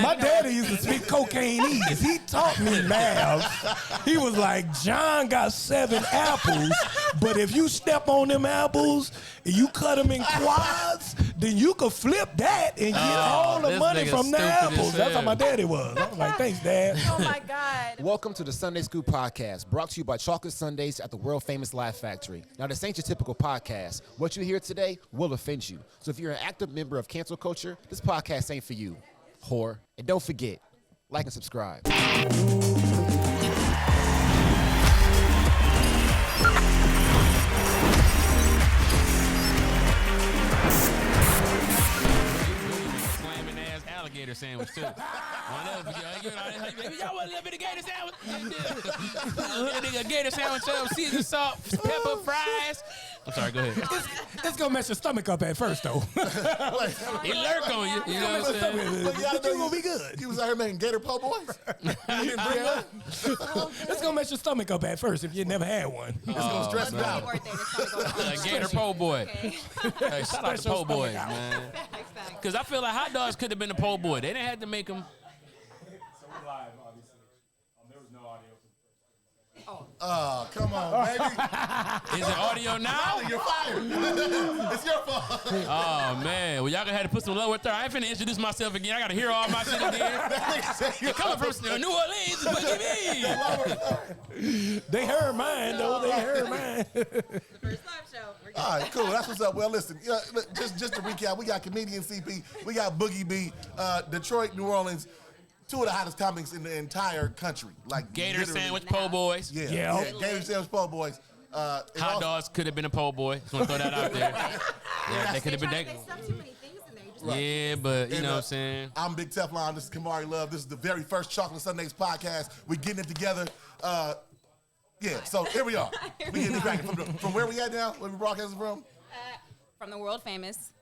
My daddy used to speak cocaine-ese. He taught me math. He was like, John got 7 apples, but if you step on them apples and you cut them in quads, then you could flip that and get all the money from the apples. That's how my daddy was. I was like, thanks, Dad. Oh, my God. Welcome to the Sundae Scoop Podcast, brought to you by Chocolate Sundaes at the world-famous Laugh Factory. Now, this ain't your typical podcast. What you hear today will offend you. So if you're an active member of cancel culture, this podcast ain't for you, whore. And don't forget, like and subscribe. Alligator sandwich too. Y'all want a little bit of gator sandwich? A gator sandwich, seasoned salt, pepper, fries. I'm sorry, go ahead. It's gonna mess your stomach up at first, though. It lurk on you. You know what I'm saying? But you gonna be good. He was out here making gator po' boys. It's gonna mess your stomach up at first if you never had one. It's gonna stress you out. Gator po' boy. Okay. Hey, shout out to po' boys, man. Because I feel like hot dogs could have been a po' boy. They didn't have to make them. So we're live, obviously. There was no audio. Oh, come on, baby. Is it audio now? You're fired. It's your fault. Oh, man. Well, y'all gonna have to put some lower there. I ain't finna introduce myself again. I gotta hear all my shit again. You're coming from New Orleans, Boogie. They heard mine, though. They heard mine. The first live show. All right, cool. That's what's up. Well, listen, look, just to recap, we got comedian CP, we got Boogie B, Detroit, New Orleans, 2 of the hottest comics in the entire country. Like Gator literally. sandwich po' boys. Yeah. Gator sandwich po' boys. Hot dogs could have been a po' boy. Just want to throw that out there. Yeah, they could have been. They stuff too many things in there. You just Yeah, but you know what I'm saying. I'm Big Teflon. This is Kamari Love. This is the very first Chocolate Sundaes podcast. We're getting it together. Yeah, so here we are. We getting it cracking. From where we at now? Where we broadcasting from? from the world famous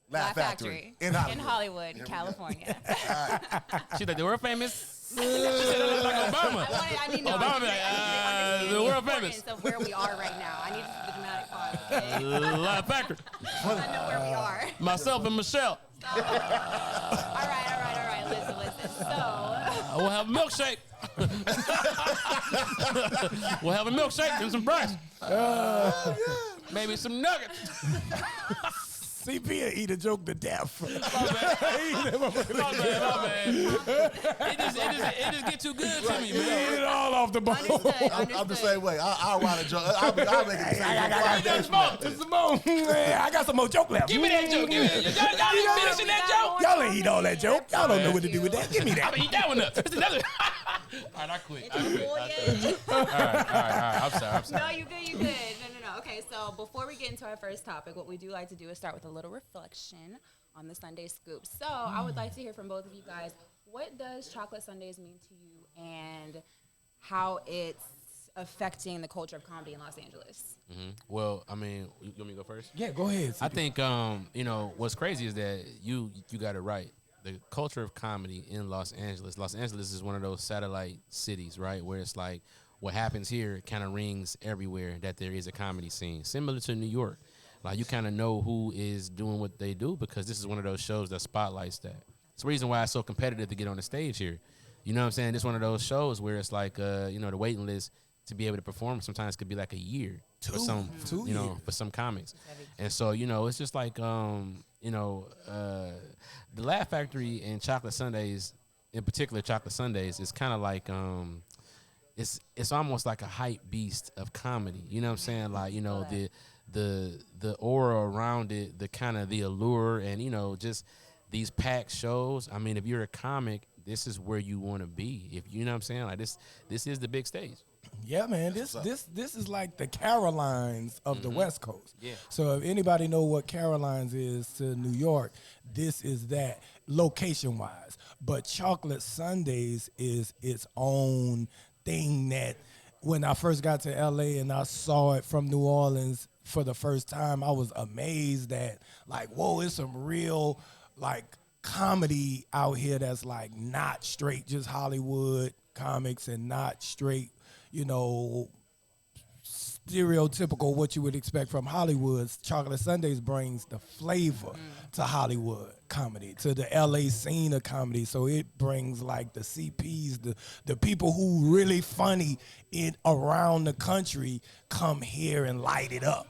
Laugh Factory. In Hollywood, California. She's like, the world famous. She said like Obama. I need to Obama, the world famous. Of where we are right now. I need to see the dramatic pause. Okay? Laugh Factory. I know where we are. Myself and Michelle. All right. Listen. So. We'll have a milkshake. We'll have a milkshake and some fries. Maybe some nuggets. CP will eat a joke to death. My bad. It just get too good to me, man. Eat it all off the bone. I'm the same way. I'll write a joke. I'll make it the same I got some more joke left. Give me that joke. Y'all ain't finishing that joke? Y'all ain't eat all that joke. Y'all don't know what to do with that. Give me that. I'm gonna eat that one up. It's another. All right, I quit. All right. I'm sorry. No, you good. No. Okay, so before we get into our first topic, what we do like to do is start with a little reflection on the Sundae Scoop. So I would like to hear from both of you guys, what does Chocolate Sundaes mean to you and how it's affecting the culture of comedy in Los Angeles? Mm-hmm. Well, I mean, you want me to go first? Yeah, go ahead. CP. I think, what's crazy is that you got it right. The culture of comedy in Los Angeles is one of those satellite cities, right, where it's like, what happens here kind of rings everywhere that there is a comedy scene, similar to New York. Like, you kind of know who is doing what they do because this is one of those shows that spotlights that. It's the reason why it's so competitive to get on the stage here. You know what I'm saying? It's one of those shows where it's like, the waiting list to be able to perform sometimes could be like a year for some, for some comics. And so, it's just like, the Laugh Factory and Chocolate Sundaes, in particular Chocolate Sundaes, is kind of like, it's almost like a hype beast of comedy. You know what I'm saying? Like, the aura around it, the kind of the allure, and just these packed shows. I mean, if you're a comic, this is where you want to be. If you know what I'm saying, like this is the big stage. Yeah, man. This is like the Carolines of the West Coast. Yeah. So if anybody know what Carolines is to New York, this is that location wise. But Chocolate Sundaes is its own thing that when I first got to LA and I saw it from New Orleans for the first time, I was amazed that, like, whoa, it's some real, like, comedy out here that's, like, not straight just Hollywood comics and not straight, stereotypical what you would expect from Hollywood. Chocolate Sundaes brings the flavor to Hollywood comedy, to the LA scene of comedy. So it brings like the CPs, the people who really funny in around the country come here and light it up.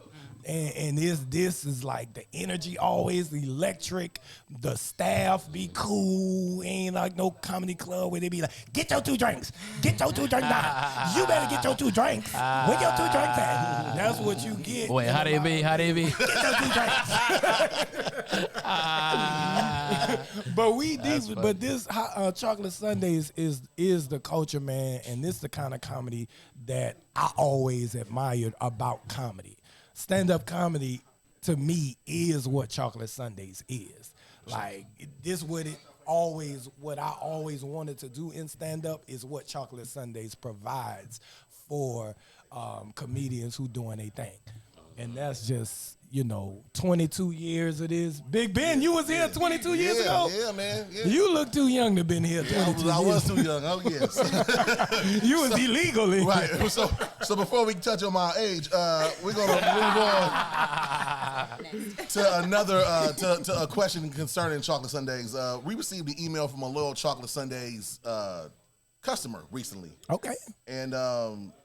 And this is like the energy always electric. The staff be cool. Ain't like no comedy club where they be like, get your 2 drinks. Get your 2 drinks now. You better get your 2 drinks. Where your 2 drinks at? That's what you get. Wait, how they be? How they be? Get your 2 drinks. But we these, but this Chocolate Sundaes is the culture, man, and this is the kind of comedy that I always admired about comedy. Stand-up comedy, to me, is what Chocolate Sundaes is. Like, this what I always wanted to do in stand-up is what Chocolate Sundaes provides for comedians who doing their thing. And that's just, 22 years it is. Big Ben, you was here 22 years ago? Yeah, man. Yeah. You look too young to been here 22 years. I was too young. Oh, yes. You was illegally. Right. So before we touch on my age, we're going to move on to another, to a question concerning Chocolate Sundaes. We received an email from a loyal Chocolate Sundaes customer recently. Okay. And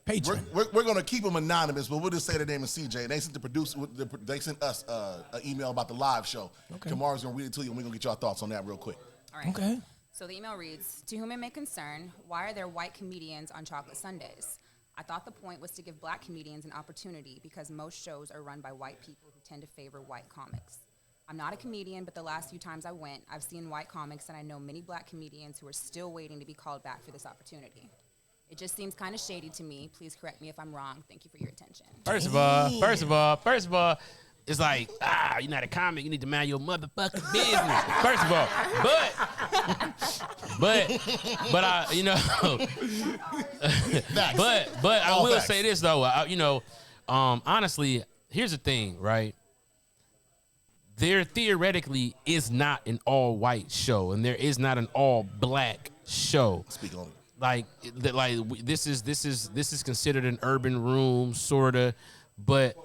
Patron. we're going to keep them anonymous, but we'll just say their name is CJ. They sent us an email about the live show. Okay. Kamari's going to read it to you, and we're going to get your thoughts on that real quick. All right. Okay. So the email reads, to whom it may concern, why are there white comedians on Chocolate Sundaes? I thought the point was to give black comedians an opportunity because most shows are run by white people who tend to favor white comics. I'm not a comedian, but the last few times I went, I've seen white comics, and I know many black comedians who are still waiting to be called back for this opportunity. It just seems kind of shady to me. Please correct me if I'm wrong. Thank you for your attention. First of all, it's like, you're not a comic. You need to mind your motherfucking business. First of all, but I, but I will say this though, honestly, here's the thing, right? There theoretically is not an all-white show, and there is not an all-black show. Speak on it. This is considered an urban room, sorta, but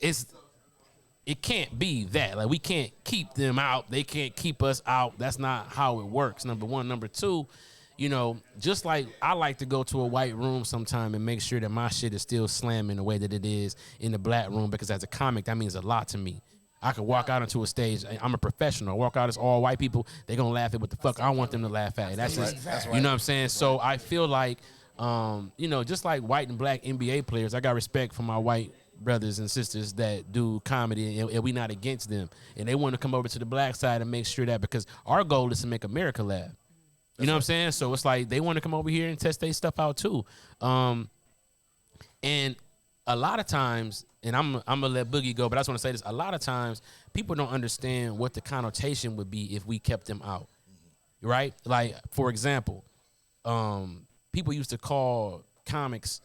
it can't be that. Like, we can't keep them out. They can't keep us out. That's not how it works. Number one. Number two, just like I like to go to a white room sometime and make sure that my shit is still slamming the way that it is in the black room, because as a comic, that means a lot to me. I could walk out into a stage. I'm a professional. I walk out as all white people. They're going to laugh at what the fuck I want them to laugh at. That's just, right. You know what I'm saying? So I feel like, just like white and black NBA players, I got respect for my white brothers and sisters that do comedy, and we not against them. And they want to come over to the black side and make sure that, because our goal is to make America laugh. You know what I'm saying? So it's like they want to come over here and test their stuff out too. And a lot of times, and I'm going to let Boogie go, but I just want to say this. A lot of times, people don't understand what the connotation would be if we kept them out, right? Like, for example, people used to call comics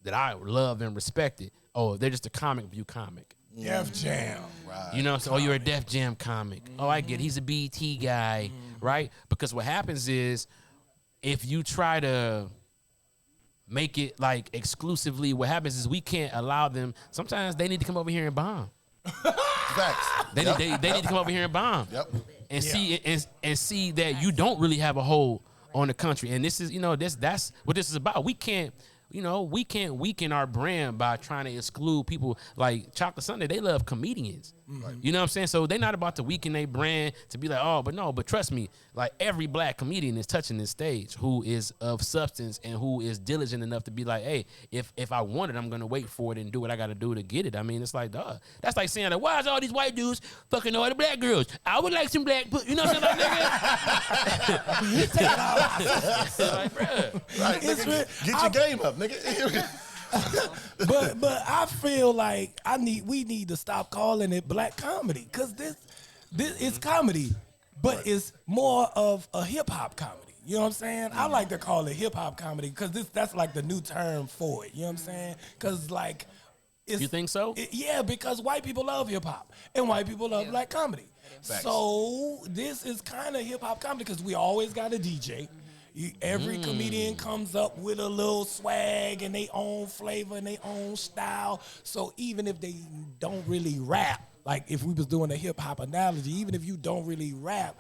that I love and respected, they're just a comic view comic. Def Jam. Right. So you're a Def Jam comic. Oh, I get it. He's a BET guy, right? Because what happens is, if you try to make it like exclusively, what happens is we can't allow them. Sometimes they need to come over here and bomb. Facts. They need to come over here and bomb. Yep. And see that you don't really have a hold on the country. And this is, that's what this is about. We can't weaken our brand by trying to exclude people. Like Chocolate Sundae, they love comedians. Right. You know what I'm saying? So they're not about to weaken their brand to be like, but trust me, like every black comedian is touching this stage who is of substance and who is diligent enough to be like, hey, if I want it, I'm gonna wait for it and do what I gotta do to get it. I mean, it's like, duh. That's like saying, like, why is all these white dudes fucking all the black girls? I would like some black, you know what I'm saying? Like, bruh. Right, nigga, get your game up, nigga. but I feel like we need to stop calling it black comedy, because this is comedy, but it's more of a hip hop comedy. You know what I'm saying? I like to call it hip hop comedy because that's like the new term for it. You know what I'm saying? Because like, you think so? Yeah, because white people love hip hop and white people love black comedy. Facts. So this is kind of hip hop comedy because we always got a DJ. Every comedian comes up with a little swag and their own flavor and their own style. So even if they don't really rap, like if we was doing a hip hop analogy, even if you don't really rap,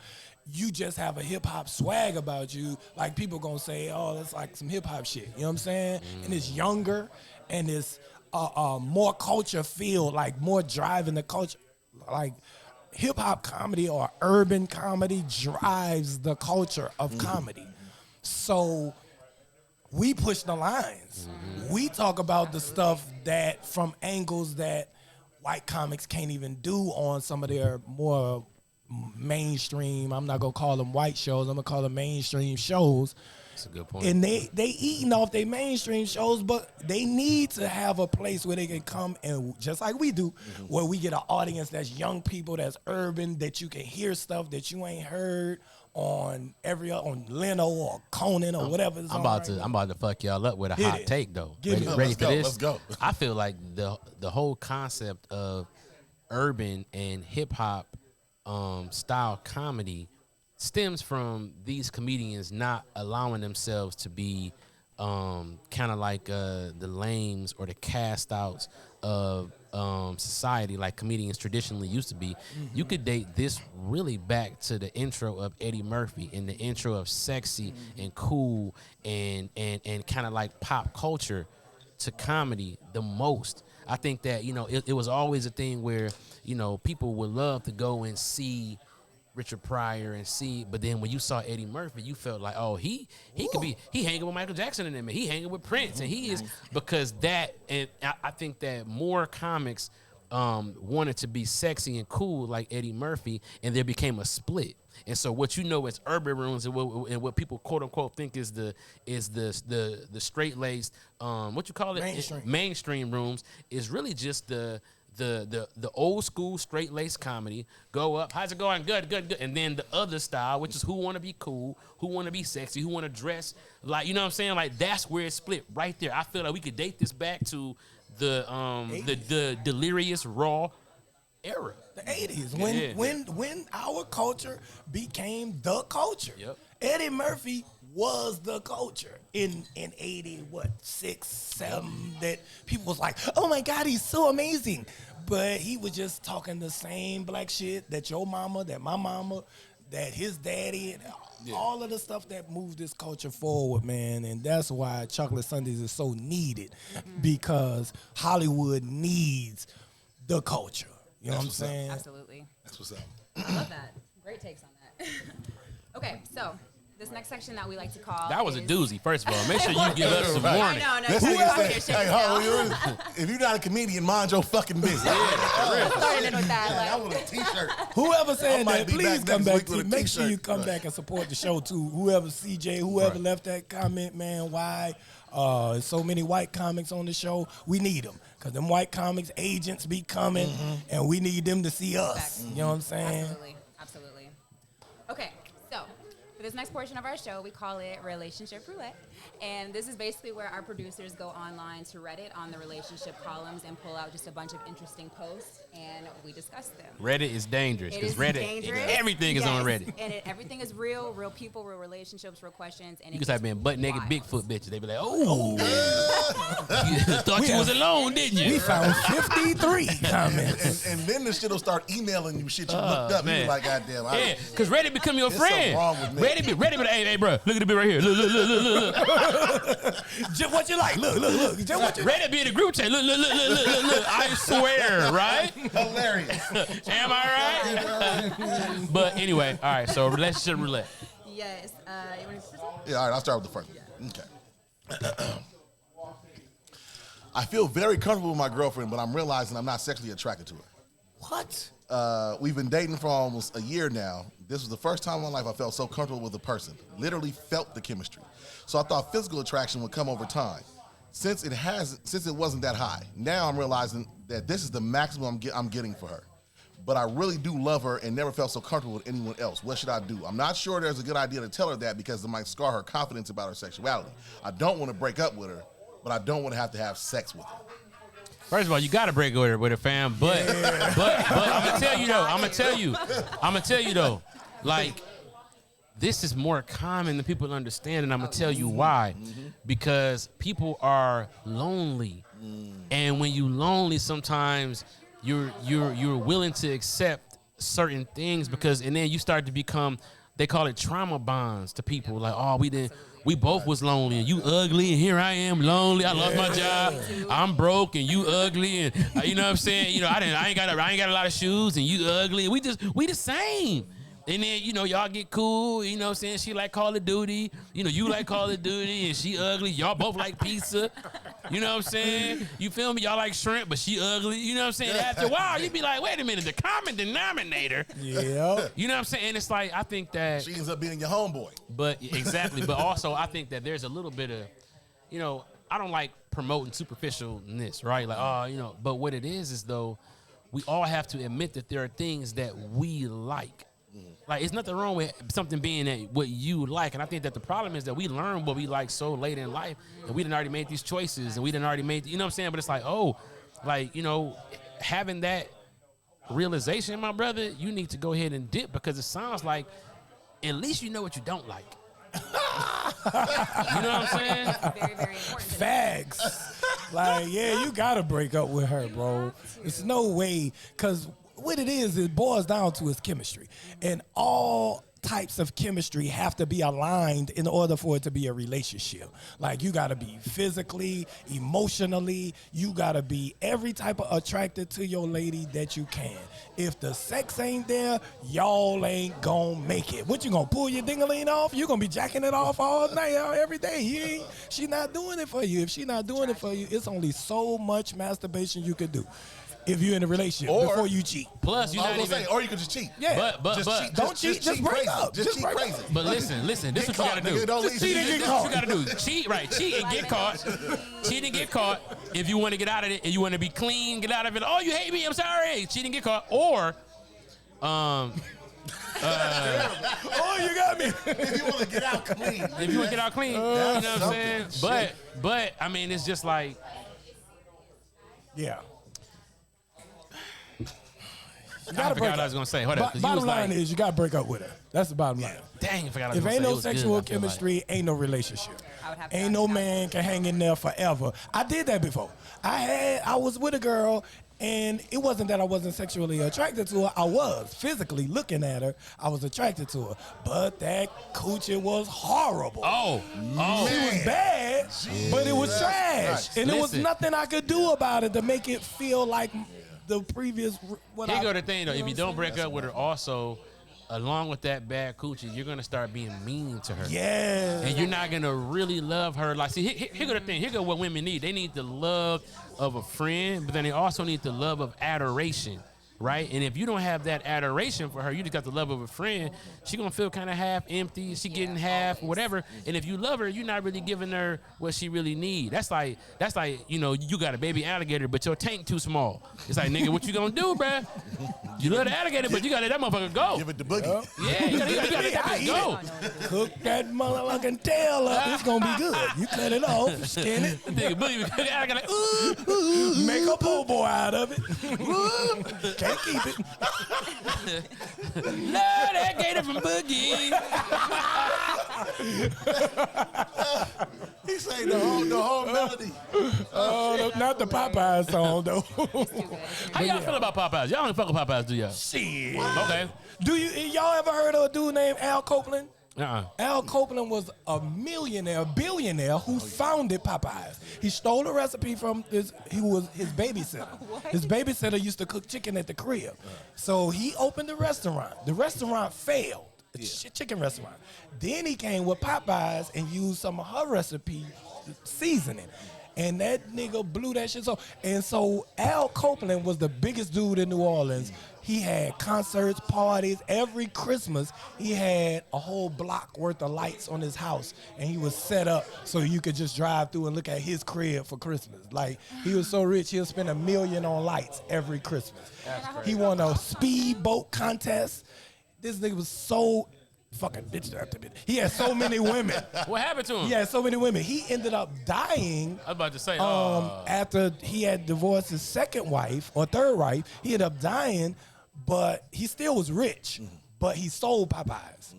you just have a hip hop swag about you. Like people gonna say, oh, that's like some hip hop shit. You know what I'm saying? And it's younger and it's more culture feel, like more driving the culture. Like hip hop comedy or urban comedy drives the culture of comedy. So we push the lines. We talk about the stuff that from angles that white comics can't even do on some of their more mainstream, I'm not gonna call them white shows, I'm gonna call them mainstream shows. That's a good point. And they eating off their mainstream shows, but they need to have a place where they can come and, just like we do, where we get an audience that's young people, that's urban, that you can hear stuff that you ain't heard on on Leno or Conan or whatever. I'm about to fuck y'all up with a hot take though. Ready for this? Let's go. I feel like the whole concept of urban and hip hop style comedy stems from these comedians not allowing themselves to be kind of like the lames or the cast outs of society like comedians traditionally used to be. You could date this really back to the intro of Eddie Murphy and the intro of sexy and cool and kind of like pop culture to comedy the most. I think that, it was always a thing where, people would love to go and see Richard Pryor but then when you saw Eddie Murphy, you felt like, oh, he could be, he hanging with Michael Jackson and them, he hanging with Prince, and he is, because that, and I think that more comics wanted to be sexy and cool like Eddie Murphy, and there became a split. And so what as urban rooms and what people quote unquote think is the straight laced what you call it mainstream rooms is really just the old school straight laced comedy. Go up, how's it going? Good. And then the other style, which is who want to be cool, who want to be sexy, who want to dress like, you know what I'm saying? Like that's where it's split right there. I feel like we could date this back to the delirious raw era. The 80s, when our culture became the culture. Yep. Eddie Murphy was the culture in 86, 7, that people was like, oh my God, he's so amazing. But he was just talking the same black shit that your mama, that my mama, that his daddy, and all of the stuff that moved this culture forward, man. And that's why Chocolate Sundaes is so needed, because Hollywood needs the culture. You know what I'm saying? Absolutely. That's what's up. I love that. Great takes on that. Okay, so this next section that we like to call that was a doozy. First of all, make sure you give us some warning. I know. This nigga say, if you're not a comedian, mind your fucking business. Starting with that, I want a t-shirt. Whoever said might that, be please back come next back. week with a Make sure t-shirt. you come back and support the show too. Whoever CJ, whoever left that comment, man, why? So many white comics on the show. We need them, because them white comics agents be coming, and we need them to see us. You know what I'm saying? Absolutely. Okay, so for this next portion of our show, we call it Relationship Roulette. And this is basically where our producers go online to Reddit on the relationship columns and pull out just a bunch of interesting posts, and we discuss them. Reddit is dangerous, because Reddit, everything is on Reddit. And everything is real people, real relationships, real questions. And You can start being butt naked Bigfoot bitches. They be like, oh, you thought you was alone, didn't you? We found 53 comments. And then the shit will start emailing you shit you looked up. Man. You be like, goddamn. Yeah, because Reddit become your There's friend. something wrong with me. Reddit be like, hey, bro, look at the bit right here. Look. Just what you like. Look. Just what you Reddit be in the group chat. Look. I swear, right? Hilarious. Am I right? But anyway, all right, so relationship roulette. Yes. You want to Yeah, all right, I'll start with the first one. Okay. I feel very comfortable with my girlfriend, but I'm realizing I'm not sexually attracted to her. What? We've been dating for almost a year now. This was the first time in my life I felt so comfortable with a person. Literally felt the chemistry. So I thought physical attraction would come over time. Since it wasn't that high, now I'm realizing that this is the maximum I'm getting for her. But I really do love her and never felt so comfortable with anyone else. What should I do? I'm not sure there's a good idea to tell her that, because it might scar her confidence about her sexuality. I don't want to break up with her, but I don't want to have sex with her. First of all, you got to break with her, fam. But I'm gonna tell you though. Like, this is more common than people understand, and I'm gonna tell you why. Because people are lonely, and when you lonely, sometimes you're willing to accept certain things and then you start to become, they call it trauma bonds to people. Like, oh, we both was lonely, and you ugly, and here I am lonely. I lost my job. I'm broke, and you ugly, and you know what I'm saying. You know, I ain't got a lot of shoes, and you ugly. We the same. And then, you know, y'all get cool, you know what I'm saying? She like Call of Duty, you know, you like Call of Duty, and she ugly. Y'all both like pizza, you know what I'm saying? You feel me? Y'all like shrimp, but she ugly, you know what I'm saying? After a while, you be like, wait a minute, the common denominator. Yeah. You know what I'm saying? And it's like, I think that. She ends up being your homeboy. But, exactly. But also, I think that there's a little bit of, you know, I don't like promoting superficialness, right? Like, oh, you know, but what it is though, we all have to admit that there are things that we like. Like, it's nothing wrong with something being what you like. And I think that the problem is that we learn what we like so late in life, and we done already made these choices, and we done already made, you know what I'm saying? But it's like, oh, like, you know, having that realization, my brother, you need to go ahead and dip, because it sounds like at least you know what you don't like. You know what I'm saying? That's very, very important. Facts. Like, yeah, you gotta break up with her, bro. There's no way, because what it boils down to is chemistry. And all types of chemistry have to be aligned in order for it to be a relationship. Like, you gotta be physically, emotionally, you gotta be every type of attracted to your lady that you can. If the sex ain't there, y'all ain't gonna make it. What, you gonna pull your ding-a-ling off? You gonna be jacking it off all night, every day. She not doing it for you. If she not doing it for you, it's only so much masturbation you could do if you're in a relationship before you cheat. Plus, you not even. Or you could just cheat. Yeah. But Don't cheat, just break up. Just cheat break crazy. up. But listen, this is what you gotta do. Just cheat and get What you gotta do? Cheat and get caught. Cheat and get caught. If you want to get out of it and you want to be clean, get out of it. Oh, you hate me? I'm sorry. Cheat and get caught. Or, Oh, you got me. If you want to get out clean. if you want to get out clean, you know what I'm saying? But I mean, it's just like, Yeah. You I gotta forgot break what I was up. gonna say. Hold up. 'Cause you Bottom was line like, is you gotta break up with her. That's the bottom line. dang, I forgot what I was If gonna ain't say. no It was good, sexual I feel like. chemistry, ain't no relationship. I would have to Ain't no agree. man can hang in there forever. I did that before. I was with a girl, and it wasn't that I wasn't sexually attracted to her. I was physically looking at her. I was attracted to her, but that coochie was horrible. Oh, It was bad, but it was trash, Christ. and there was Listen. nothing I could do about it to make it feel like the previous. here go the thing though. If you don't break up with her, also, along with that bad coochie, you're gonna start being mean to her. Yeah. And you're not gonna really love her. Like, see, here go the thing. Here go what women need. They need the love of a friend, but then they also need the love of adoration, right? And if you don't have that adoration for her, you just got the love of a friend. She gonna feel kind of half empty. She getting half whatever. And if you love her, you're not really giving her what she really need. That's like you know, you got a baby alligator, but your tank too small. It's like, nigga, what you gonna do, bruh? You love the alligator, but you gotta let that motherfucker go. Give it to Boogie. Yeah, you gotta let that bitch go. Cook that motherfucking tail up. It's gonna be good. You cut it off, skin it, Nigga, Boogie, alligator like, ooh. make a po' boy out of it. Can't keep it. Love that gator from Boogie. He say the whole melody. Oh, not the Popeye song though. How y'all feel about Popeyes? Y'all don't fuck with Popeyes, do y'all? Shit. Okay. Do y'all ever heard of a dude named Al Copeland? Uh-uh. Al Copeland was a billionaire who founded Popeyes. He stole a recipe from his babysitter. His babysitter used to cook chicken at the crib. So he opened a restaurant. The restaurant failed. A chicken restaurant. Then he came with Popeyes and used some of her recipe seasoning. And that nigga blew that shit. So Al Copeland was the biggest dude in New Orleans. He had concerts, parties. Every Christmas, he had a whole block worth of lights on his house. And he was set up so you could just drive through and look at his crib for Christmas. Like, he was so rich, he'll spend $1 million on lights every Christmas. He won a speedboat contest. This nigga was so fucking bitch after bitch. He had so many women. What happened to him? He had so many women. He ended up dying I was about to say, after he had divorced his second wife or third wife. He ended up dying, but he still was rich. But he sold Popeyes.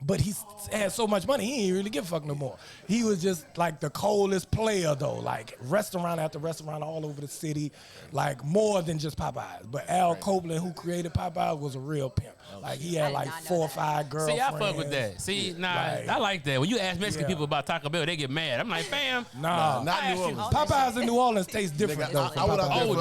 But he had so much money, he ain't really give a fuck no more. He was just like the coldest player though, like restaurant after restaurant all over the city, like more than just Popeyes. But Al Copeland, who created Popeyes, was a real pimp. Like he had like 4 or 5 girlfriends. See, I fuck with that. See, I like that. When you ask Mexican people about Taco Bell, they get mad. I'm like, fam, Not New Orleans. Popeyes in New Orleans taste different though.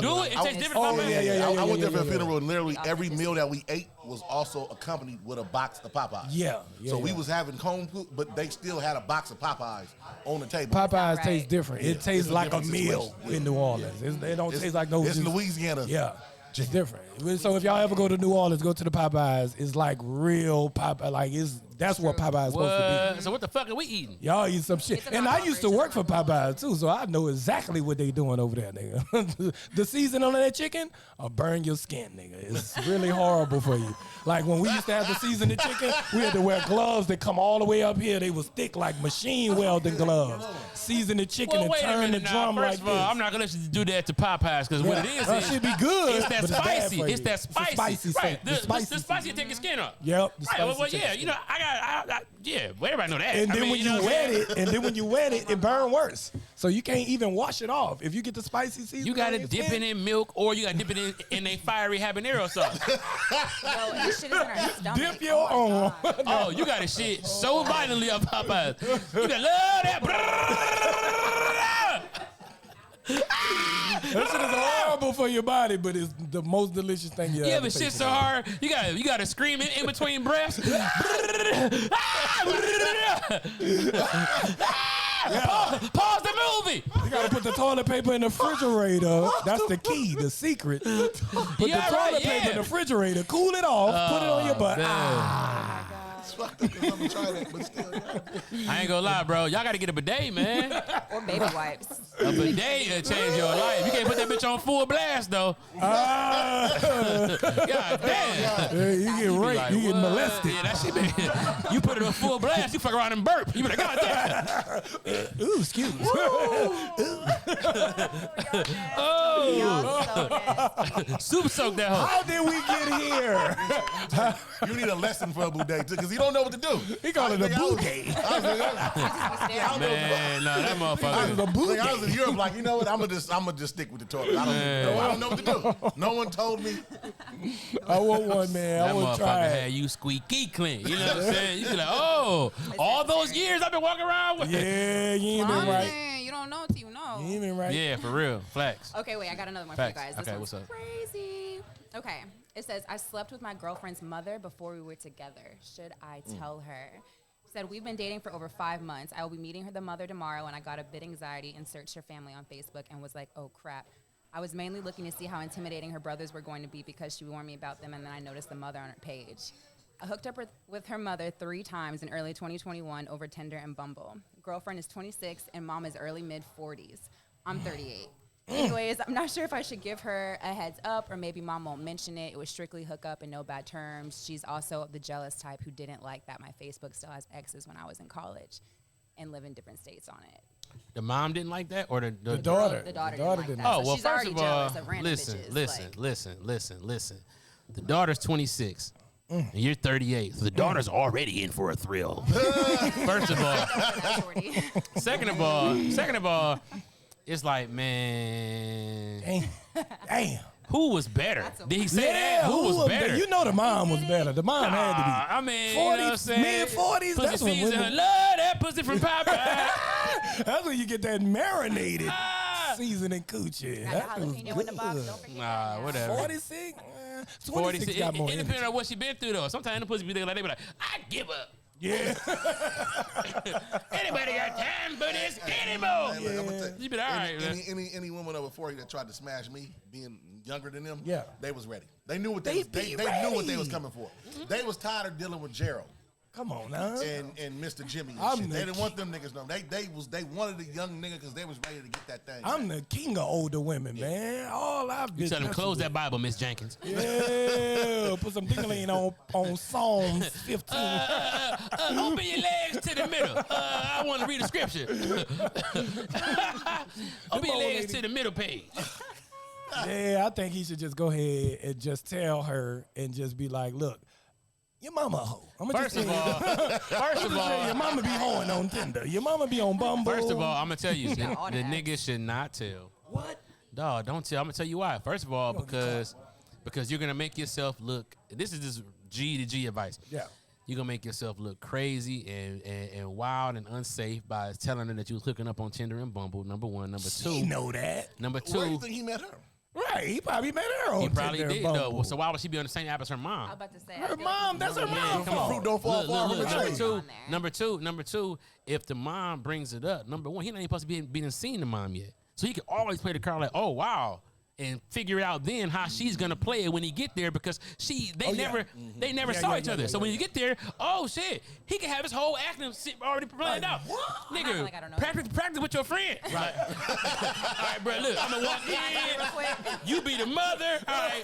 Do it? It tastes different from Popeyes? Yeah. I went there for a funeral, and literally every meal that we ate was also accompanied with a box of Popeyes. Yeah. So we was having home cook, but they still had a box of Popeyes on the table. Popeyes tastes different. It tastes It's a like a different meal situation. in New Orleans. It don't taste like no. It's Louisiana. Yeah. It's different. So if y'all ever go to New Orleans, go to the Popeyes. It's like real Popeye. Like that's what Popeyes is supposed to be. So what the fuck are we eating? Y'all eat some shit. And I used to work for Popeyes too, so I know exactly what they doing over there, nigga. The seasoning on that chicken, will burn your skin, nigga. It's really horrible for you. Like when we used to have the seasoned chicken, we had to wear gloves that come all the way up here. They was thick like machine welding gloves. Season the chicken and Wait a turn the minute now. drum like First of all, this. I'm not gonna let you do that to Popeyes because what it is should be good. It's that but it's bad spicy. for It's you. that spicy. It's a spicy right. steak. The spicy take your skin off. Yep. The Right. spicy Well, chicken yeah. steak. You know, well, everybody know that. And then I mean, when you know you what I'm wet saying? it burn worse. So you can't even wash it off. If you get the spicy seasoning, You gotta on your dip skin, it in milk, or you gotta dip it in a fiery habanero sauce. Yo, this shit is in our stomach. Dip your own. Oh, you gotta shit so violently on Popeyes. You gotta love that. That shit is horrible for your body, but it's the most delicious thing you You ever ever shit tasted. so hard, you gotta scream in between breaths. Pause the movie. You gotta put the toilet paper in the refrigerator. That's the key, the secret. Put the Yeah, toilet right, paper in yeah. the refrigerator, cool it off, put it on your butt. Man. It's fucked up because I'm gonna try that, but still. Yeah. I ain't gonna lie, bro. Y'all gotta get a bidet, man. Or baby wipes. A bidet will change your life. You can't put that bitch on full blast, though. God damn. You get raped, Like, you get what? molested. Yeah, that shit be, you put it on full blast, you fuck around and burp. You be like, God damn. Ooh, excuse me. Oh. Super soak that hoe. How did we get here? You need a lesson for a boudet too, because he don't know what to do. He called it a bouquet. Man, no, that motherfucker. A bouquet. I was in Europe, like, you know what? I'm gonna just stick with the toilet. I don't know what to do. No one told me. I want one, man. I That want to try motherfucker it. had you squeaky clean. You know what I'm saying? You be like, oh, all those years I've been walking around with. Yeah, you ain't been right. Man, you don't know till you know. You ain't been right. Yeah, for real. Flex. Okay, wait, I got another one Facts. for you guys. This Okay, one's what's up? crazy. Okay, it says, I slept with my girlfriend's mother before we were together. Should I tell her? Said, we've been dating for over 5 months. I will be meeting the mother tomorrow, and I got a bit anxiety and searched her family on Facebook and was like, oh, crap. I was mainly looking to see how intimidating her brothers were going to be because she warned me about them, and then I noticed the mother on her page. I hooked up with her mother 3 times in early 2021 over Tinder and Bumble. Girlfriend is 26, and mom is early mid-40s. I'm 38. Anyways, I'm not sure if I should give her a heads up or maybe mom won't mention it. It was strictly hookup and no bad terms. She's also the jealous type who didn't like that my Facebook still has exes when I was in college and live in different states on it. The mom didn't like that, or the daughter. The daughter The daughter didn't didn't like that. Oh, So well, she's first already of all, jealous of random listen, bitches. listen. The daughter's 26. And you're 38. So the daughter's already in for a thrill. First of all. Like, Second of all, it's like, man, Damn. who was better? That's a- Did he say that? Who was better? You know the mom was better. The mom had to be. I mean, you know what I'm 40s, saying? mid-40s, Pussy that's when season, women- love that pussy from Popeye. That's when you get that marinated Ah. seasoning coochie. got That the was jalapeno in the box. good. Don't forget Nah, that. whatever. 46? 26 46. got more It energy. depends on what she been through, though. Sometimes the pussy be like, they be like, I give up. Yeah. Anybody got time for this anymore? Hey, look, I'm gonna tell You be like, all right, man. any woman over 40 that tried to smash me, being younger than them, Yeah. they was ready. They knew what they They was, they be knew what they ready. was coming for. They was tired of dealing with Gerald Come on now. and Mr. Jimmy. And I'm shit. the They didn't want them niggas no. They wanted a young nigga because they was ready to get that thing. I'm the king of older women, man. All I've been. You tell them, close messing that Bible, Miss Jenkins. with. Yeah. Put some dingling on Psalms 15. Open your legs to the middle. I want to read the scripture. Open your old legs lady- to the middle page. Yeah, I think he should just go ahead and just tell her and just be like, look, Your mama a hoe. I'm First of all, your mama be hoeing on Tinder. Your mama be on Bumble. First of all, I'm gonna tell you, the all that. nigga should not tell. What? Dog, don't tell. I'm gonna tell you why. First of all, because you're gonna make yourself look. This is just G to G advice. Yeah. You're gonna make yourself look crazy and wild and unsafe by telling her that you was hooking up on Tinder and Bumble. Number one. Number two. She know that. Number Where do you two. think he met her? Right. He probably met her on He probably Tinder did and though. Bumble. So why would she be on the same app as her I was mom? about to say. Her mom. That's her mom. come on. Fruit don't fall far from the tree. Number two, if the mom brings it up, number one, he not even supposed to be seen the mom yet. So he can always play the card like, oh wow, and figure out then how she's gonna play it when he get there because they never saw each other. So when you get there, oh shit, he can have his whole acting already planned out. Nigga, like I don't know. practice with your friend. Right. All right, bro. Look, I'm gonna walk in. You be the mother. All right.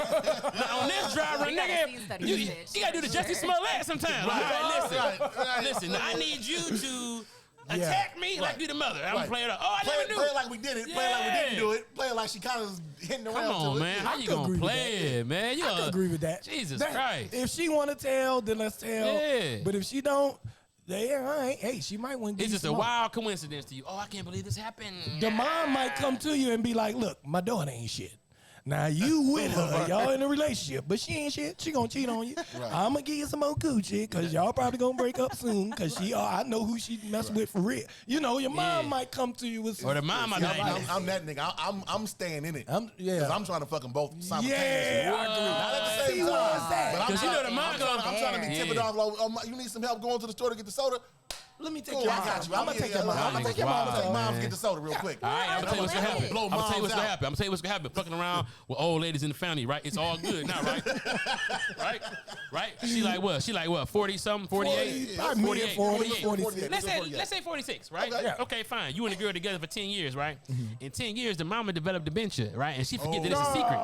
Now on this driver, We gotta nigga, scene study you this bitch, gotta do the for Jussie sure. Smollett sometimes. All right, listen. Right. Listen, I need you to attack me like you the mother. I'm gonna play it up. Oh, I Play never knew. it like we did it. Play it like we didn't do it. Play it like she kind of was hitting around Come on, to man. it. How I you could gonna agree with play that. it, man? You I can agree with that. Jesus That- Christ. If she want to tell, then let's tell. Yeah. But if she don't, then all right. Hey, she might want to. It's just a wild coincidence to you. Oh, I can't believe this happened. The mom might come to you and be like, "Look, my daughter ain't shit. Now you with her, y'all in a relationship, but she ain't shit. She gonna cheat on you. I'm gonna give you some more coochie because y'all probably gonna break up soon. Because I know who she messed with for real. You know, your mom might come to you with some. Or the mom might See, not. I'm that nigga. I'm staying in it. Yeah. Because I'm trying to fuck them both simultaneously. Yeah, I agree. Not at the See same why time. is that? But I'm 'Cause you know trying- the mom I'm trying to be Yeah. tipping off. Like, oh, you need some help going to the store to get the soda? Let me take Cool, your I mom. got you. I'm gonna take your mom. Y'all I'm gonna niggas take your wild, mom. Take moms man. get the soda real quick. All right, I'm gonna tell you what's gonna happen. Blow I'm gonna tell you moms what's gonna out. happen. I'm gonna tell you what's gonna happen. Fucking around with old ladies in the family, right? It's all good now, right? right? She like what? 40 something, 48? 46. Let's say 46, right? Okay. Okay, fine. You and the girl together for 10 years, right? In 10 years, the mama developed dementia, right? And she forget that it's a secret.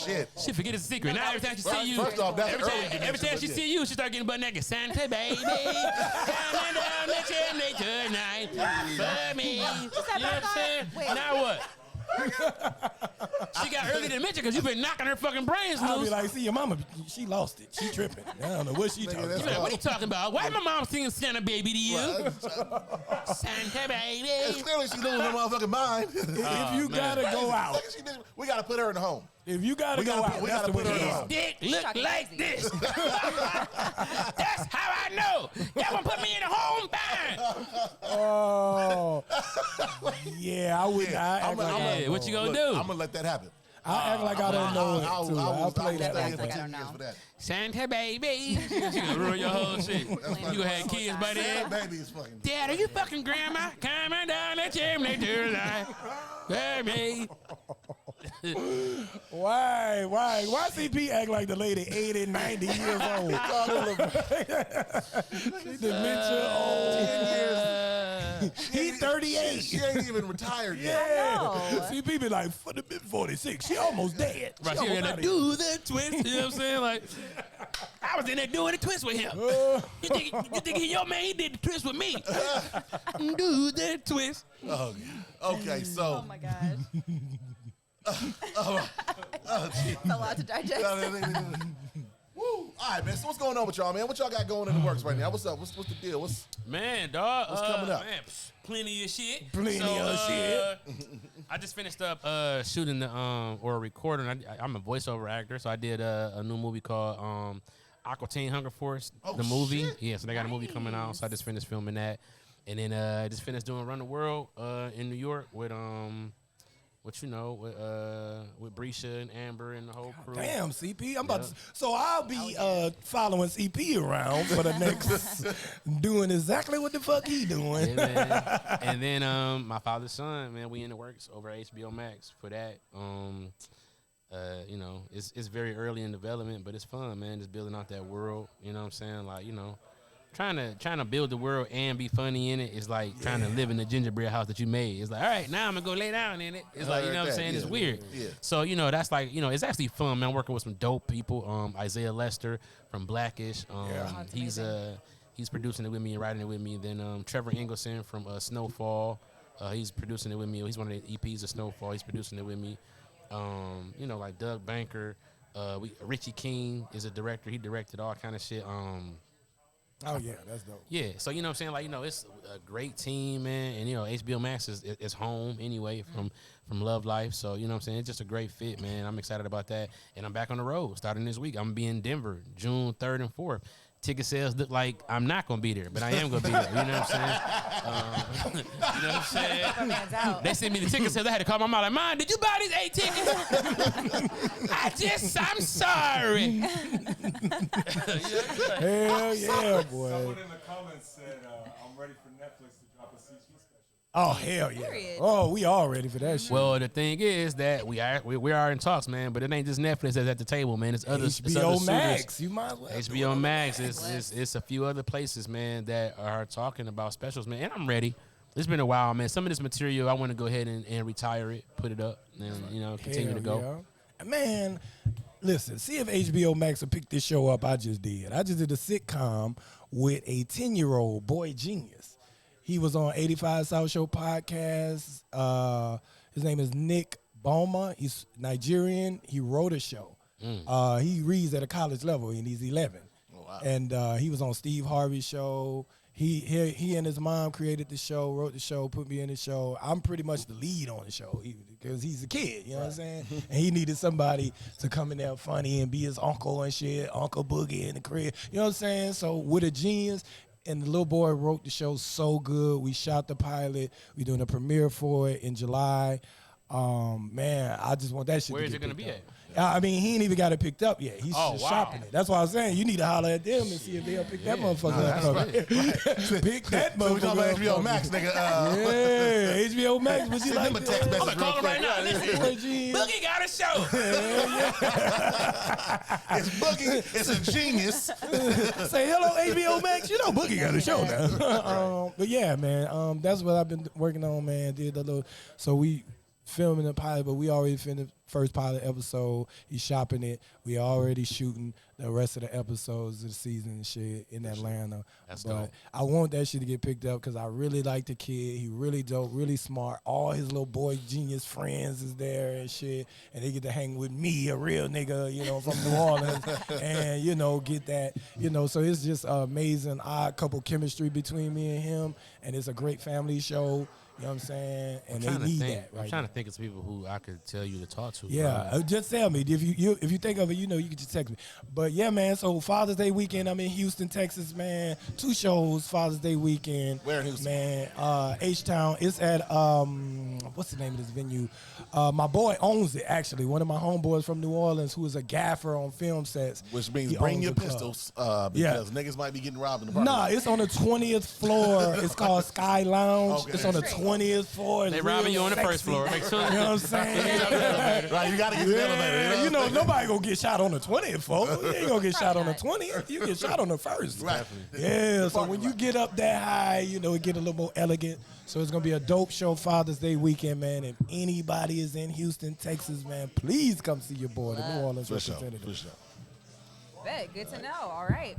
Shit. She forget it's a secret. Now every time she see you, First off, that's every early time dementia, she but see you, she start getting butt naked. Santa baby, coming down the chimney tonight for me. You know what I'm saying? Wait. Now what? She got early dementia because you've been knocking her fucking brains I'll be loose. like, see, your mama, she lost it. She tripping. I don't know what she talking that's You be like, about. what are you talking about? Why my mom singing Santa baby to you? Well, Santa baby. clearly she losing her motherfucking mind. If you gotta go out, We gotta put her in the home. if you gotta We go gotta out, put- we that's gotta the put way her to in go. the Dick look talking like crazy. this. That's how I know. Y'all gonna put me in the home fine. Oh, yeah, I would. I act like I Yeah, don't what you know. gonna do? I'm gonna let that happen. I act like I don't know it too. I'll play that. stay like here for I 10 don't years know. for that. Santa baby. She gonna ruin your whole shit. You gonna have kids by then. Baby is fucking. Dad, are you fucking grandma? Coming down the chimney tonight. Baby. Why CP act like the lady 80, 90 years old? She dementia old. He 38. She ain't even retired yet. Yeah. know. CP be like, for the 46. She almost dead. Right, She she almost gotta outta do the twist. You know what I'm saying? Like, I was in there doing the twist with him. here. You think your man he did the twist with me? Do the twist. Oh, okay, so. Oh my gosh. It's a lot to digest. Woo. All right, man. So what's going on with y'all, man? What y'all got going in the works right now? What's up? What's the deal? Man, dog. What's coming up? Man, plenty of shit. Plenty of shit. I just finished up shooting the or recording. I'm a voiceover actor, so I did a new movie called Aqua Teen Hunger Force, Oh, the movie. shit. Yeah, so they got a movie coming out. So I just finished filming that, and then I just finished doing Run the World in New York with with Brisha and Amber and the whole crew. Damn, CP. I'm about to. So I'll be following CP around for the next, doing exactly what the fuck he doing. Yeah, man. And then my father's son, man, we in the works over at HBO Max for that. It's very early in development, but it's fun, man. Just building out that world. You know what I'm saying? Like, trying to build the world and be funny in it is like trying to live in the gingerbread house that you made. It's like, all right, now I'm gonna go lay down in it. It's like, you know what I'm saying? It's weird. Yeah. So, that's like, it's actually fun, man. I'm working with some dope people. Isaiah Lester from Blackish. He's producing it with me and writing it with me. Then Trevor Engelson from Snowfall. He's producing it with me. He's one of the EPs of Snowfall. He's producing it with me. Like Doug Banker Richie King is a director. He directed all kind of shit. Oh yeah, that's dope. Yeah, so you know what I'm saying, like, you know, it's a great team, man, and you know HBO Max is home anyway from Love Life, so you know what I'm saying, it's just a great fit, man. I'm excited about that, and I'm back on the road starting this week. I'm gonna be in Denver June 3rd and 4th. Ticket sales look like I'm not gonna be there, but I am gonna be there. You know what I'm saying? You know what I'm saying? They sent me the ticket sales. I had to call my mom like, "Mom, did you buy these 8 tickets?" I'm sorry. Hell yeah, boy. Someone in the comments said, I'm ready for Netflix to drop a CG special. Oh hell yeah! Period. Oh, we all ready for that shit. Well, the thing is that we are in talks, man. But it ain't just Netflix that's at the table, man. It's other HBO Max. studios. You might as well. HBO Max is a few other places, man, that are talking about specials, man. And I'm ready. It's been a while, man. Some of this material, I want to go ahead and retire it, put it up, and you know, continue Hell to go. yeah. Man, listen. See if HBO Max will pick this show up. I just did a sitcom with a 10-year-old boy genius. He was on 85 South Show podcast. His name is Nick Boma. He's Nigerian. He wrote a show. He reads at a college level, and he's 11. Oh, wow. And he was on Steve Harvey's show. He and his mom created the show, wrote the show, put me in the show. I'm pretty much the lead on the show because he's a kid, you know what I'm saying? And he needed somebody to come in there funny and be his uncle and shit, Uncle Boogie in the crib, you know what I'm saying? So with a genius. And the little boy wrote the show so good. We shot the pilot. We're doing a premiere for it in July. Man, I just want that shit. Where to is get it going to picked be up. at? I mean, he ain't even got it picked up yet. He's Oh, just wow. shopping it. That's why I was saying you need to holler at them and see if they'll pick that motherfucker up. Pick that So we motherfucker talking about up. HBO Max, nigga. Yeah, HBO Max. But you Send like him a text message real Call him quick. right now. Listen, Boy, genius. Boogie got a show. It's Boogie. It's a genius. Say hello, HBO Max. You know Boogie got a show now. But yeah, man, that's what I've been working on, man. Did the little, so we filming the pilot, but we already finished the first pilot episode. He's shopping it. We already shooting the rest of the episodes of the season and shit in Atlanta. That's but dope. I want that shit to get picked up because I really like the kid. He really dope, really smart. All his little boy genius friends is there and shit, and they get to hang with me, a real nigga, you know, from New Orleans, and you know, get that, you know. So it's just amazing, odd couple chemistry between me and him, and it's a great family show. You know what I'm saying? And they need that right I'm trying now. to think of some people who I could tell you to talk to. Yeah, bro. just tell me if you think of it, you know, you can just text me. But yeah, man. So Father's Day weekend, I'm in Houston, Texas, man. 2 shows Father's Day weekend. Where in Houston? Man, H-Town. It's at what's the name of this venue? My boy owns it actually. One of my homeboys from New Orleans, who is a gaffer on film sets. Which means He bring owns your the club. pistols because niggas might be getting robbed in the party. Nah, it's on the 20th floor. It's called Sky Lounge. Okay. It's on the 20th floor. It's They robbing real you on the first sexy. floor. Make sure. You know what I'm saying? Right, you got to get to the elevator. Yeah, you know, nobody gonna get shot on the 20th floor. You ain't gonna get shot on the 20th. You get shot on the first. Right. Yeah, so when you get up that high, you know, it get a little more elegant. So it's gonna be a dope show Father's Day weekend, man. If anybody is in Houston, Texas, man, please come see your boy, the New Orleans For sure. representative. For sure. Good, good to know. All right.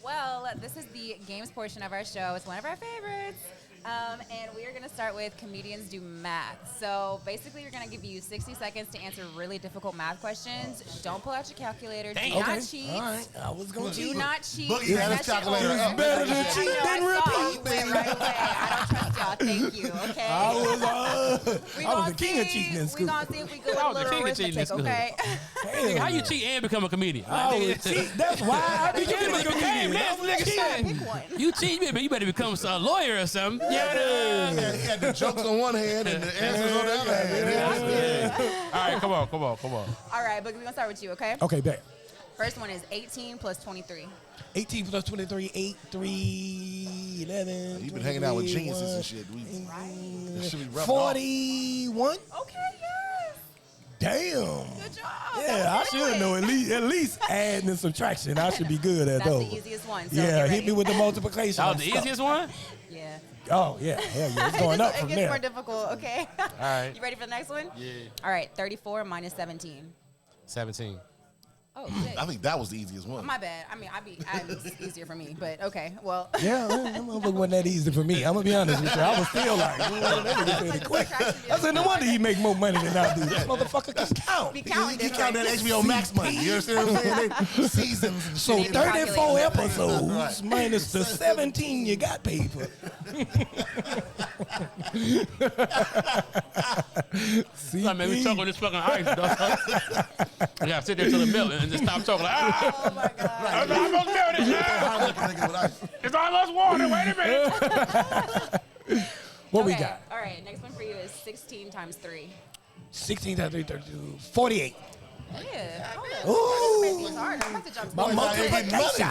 Well, this is the games portion of our show. It's one of our favorites. And we are going to start with comedians do math. So basically, we're going to give you 60 seconds to answer really difficult math questions. Don't pull out your calculator. Do not Okay. cheat. All right. I was gonna Do cheat. not cheat. Boogie Turn had that his shit calculator over. up. Better than I cheat know, than I saw repeat, it went right away. I don't trust y'all. Thank you. Okay. I We was gonna the king of see- cheating in We school. gonna see if we good I with was a the little king of cheating in arithmetic, school. okay? Nigga, how you cheat and become a comedian? I was cheat. That's why I You became a become a comedian. man, nigga. Pick one. You cheat, man, but you better become a lawyer or something. Yeah. He had the jokes on one hand and the answers on the other hand. All right, come on. All right, but we're gonna start with you, okay? Okay, bet. First one is 18 plus 23. 18 plus 23, 8, 3, 11. You've been hanging out with geniuses and shit. That should be rough. 41? Okay, yes. Damn. Good job. Yeah, I should know at least adding and subtraction. I should be good at That's those. the easiest one. So Yeah, get hit me ready. with the multiplication. That I'm was the stuck. easiest one? Yeah. Oh, yeah. Hell yeah. It's going up It from gets more there. difficult, okay? All right. You ready for the next one? Yeah. All right, 34 minus 17. 17. Oh, shit. I think that was the easiest one. My bad. I mean, it's easier for me, but okay. Well. Yeah, that motherfucker wasn't that easy for me. I'm gonna be honest with you. I was still like, that nigga said it quick. I said, no wonder he make more money than I do. That motherfucker can count. Be counting He count that HBO Max money. You understand what I'm saying? Seasons and So shit. 34 episodes Right. minus the 17 you got paid for. See, I made me choke on this fucking ice, dog. I gotta sit there till it melt and just stop choking. Like, Oh my god. it's almost melted now. It's almost water. Wait a minute. what we Okay, got? All right. Next one for you is 16 times 3. 16 times 3, 32, 48. Yeah. Ooh. It's hard. I'm about to jump. My to multiplication.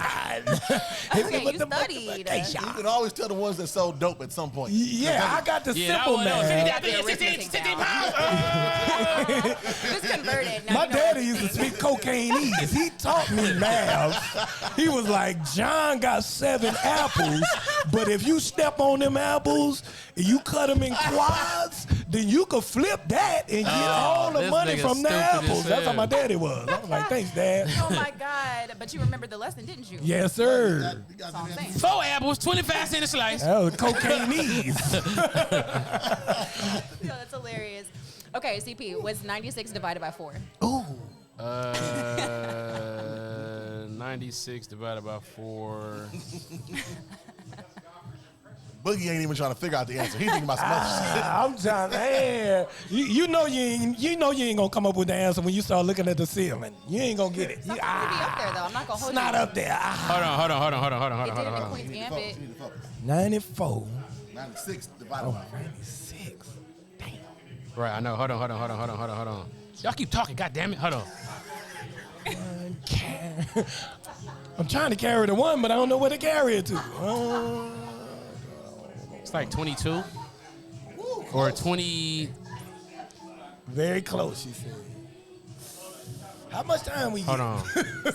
Okay, you studied. You can always tell the ones that sold dope at some point. Yeah, I got the Yeah, simple that was math. 16 pounds. Just converted. Now My you know daddy used to speak cocaineese. He taught me math. He was like, John got 7 apples, but if you step on them apples and you cut them in quads, then you could flip that and get all the this money nigga from the stupid as apples. That's how hell. my daddy was. I was like, thanks, Dad. Oh my God. But you remembered the lesson, didn't you? Yes, sir. That's all I'm saying. 4 apples, 25 cents a slice. That was cocaineese. Yo, that's hilarious. Okay, CP, what's 96 divided by 4? Ooh. 96 divided by 4. Boogie ain't even trying to figure out the answer. He thinking about some other shit. I'm trying. Man, you know you ain't gonna come up with the answer when you start looking at the ceiling. You ain't gonna get it. It's not gonna be up there though. I'm not gonna It's hold not you. up there. Hold on. It did in the Queen's You need to Gambit. focus. 94. 96 divided by 96. Damn. Right, I know. Hold on. Y'all keep talking. God damn it. Hold on. I'm trying to carry the 1, but I don't know where to carry it to. It's like 22 or 20. Very close, she said. How much time we Hold get? on.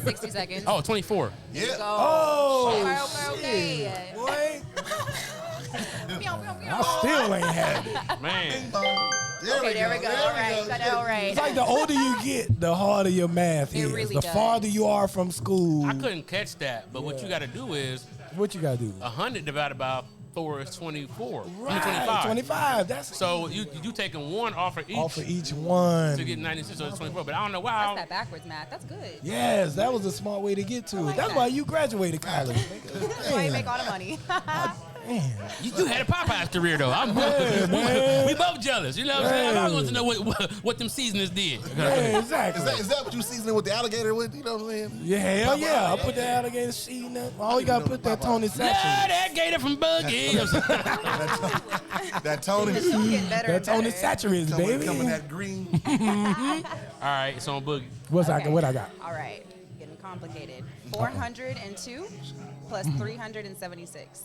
60 seconds. Oh, 24. Yeah. Go. Oh, Okay. boy. Pew, pew, pew. I still ain't had it. Man. Okay, there we go. All right, got it all right. It's like the older you get, the harder your math It is. really the does. farther you are from school, I couldn't catch that, but what you got to do is what you gotta do? 100 divided by 4 is 24. I mean, Right, 25. 25. That's So you taking 1 off of each off of each one. to get 96, so it's 24. But I don't know That's why. that backwards math. That's good. Yes, that was a smart way to get to it. like That's that. why you graduated college. That's why you make all the money. Man. You had a Popeye's career though. man. We both jealous. You know what I'm saying? I want to know what them seasoners did. Yeah, exactly. Is that what you seasoning with the alligator with? You know what I'm saying? Yeah, hell yeah. I put the alligator seed in there. Oh, you gotta put that Tony Love Satchel. that gator from Boogie. That Tony. It's still getting better That and Tony better. Satchel, baby. Coming that green. All right, it's on Boogie. What I Okay. got? All right, getting complicated. 402 plus 376.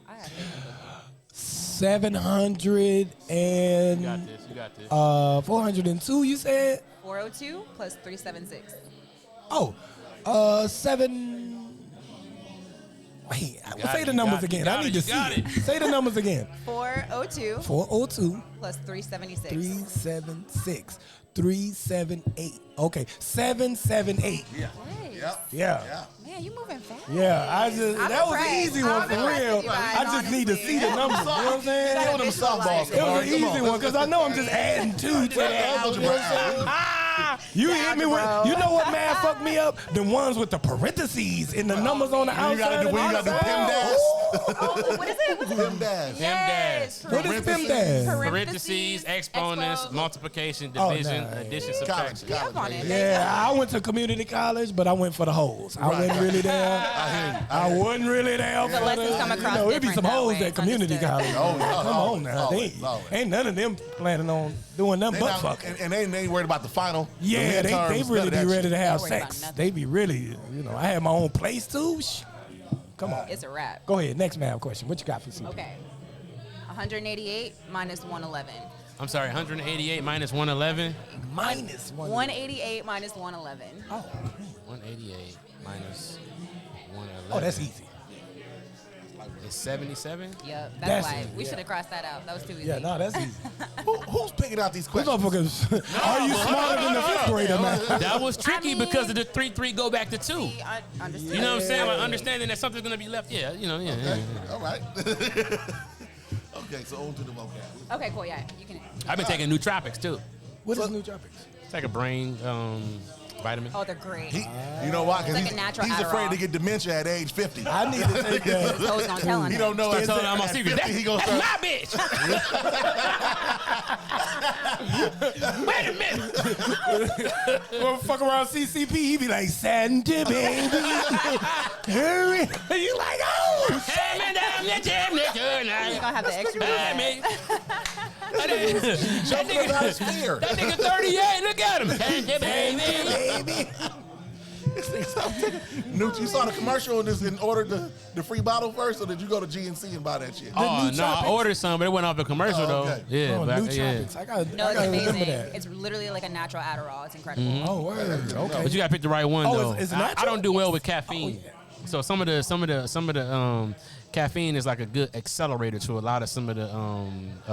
I have it. 700 and You got this. 402. You said? 402 plus 376. Oh, 7. Wait, say the numbers again. I need to see it. Say the numbers again. 402 402 plus 376. 376 378. Okay, 778. Yeah. Nice. Yep. Yeah. Man, you moving fast. Yeah, I'm that was an impressed. easy one I'm for impressed real. with you guys, I just need to honestly. see the numbers. You know what I'm saying? Give them softballs. It was an Come on. easy one because I know I'm just adding 2 to that. You know what I'm saying? You hit me with, you know what math fucked me up? The ones with the parentheses and the numbers on the When you outside. gotta do, when you gotta do PEMDAS. Oh, what is it? What's it? PEMDAS. Yes. What is PEMDAS? Parentheses, exponents, multiplication, Oh, division, nah. addition, College. subtraction. Yeah, I'm on it. Yeah, I went to community college, but I went for the hoes. I wasn't really there. I wasn't really there for lessons come across it'd be different some that hoes way. at It's community understood. college. Oh, Come on now. always, They always. ain't none of them planning on doing nothing but fucking. And they ain't worried about the final. Yeah, the they midterms, really none of be that ready shit. to have Don't worry about sex. nothing. They be really, I had my own place too. Come on. It's a wrap. Go ahead, next math question. What you got for CP? Okay. 188 minus 111. I'm sorry, 188 minus 111. Minus 1. 188 minus 111. Oh, 188 minus 111. oh, that's easy. It's 77. Yep, That's that's why it, we yeah. should have crossed that out. That was too easy. Yeah, no, that's easy. Who's picking out these These questions? motherfuckers. Are you smarter than the fifth grader, man? That was tricky mean- because of the 3-3 go back to 2. I understand. You know what I'm saying? Like understanding that something's gonna be left. Yeah, yeah. All right. Okay, so on to the vocab. Okay, cool. Yeah, you can. I've been taking nootropics too. What is nootropics? It's like a brain vitamin. Oh, they're great. You know why? Because It's like a natural he's afraid Adderall. to get dementia at age 50. I need to take that. So it's gonna tell him. He don't know. Start telling him my at secret. 50, he gonna That's start. my bitch. Wait a minute. Well, fuck around CCP, he be like, Santa, baby. Hurry. You like, oh, Hey, man, damn, You're gonna have the extra. Hey, man. That Jumping nigga- about his fear. That nigga 38. Look at him. Hey, baby. baby. Newt, you saw the commercial and ordered the free bottle first, or did you go to GNC and buy that shit? Oh, no, I nootropics? ordered some, but it went off the commercial, Oh, though. okay. Yeah, Oh, but nootropics. I gotta No, it's remember amazing. that. It's literally like a natural Adderall. It's incredible. Mm-hmm. Oh, word. Okay. But you gotta pick the right one, Oh, though. it's I natural? don't do well with caffeine. So some of the caffeine is like a good accelerator to a lot of some of the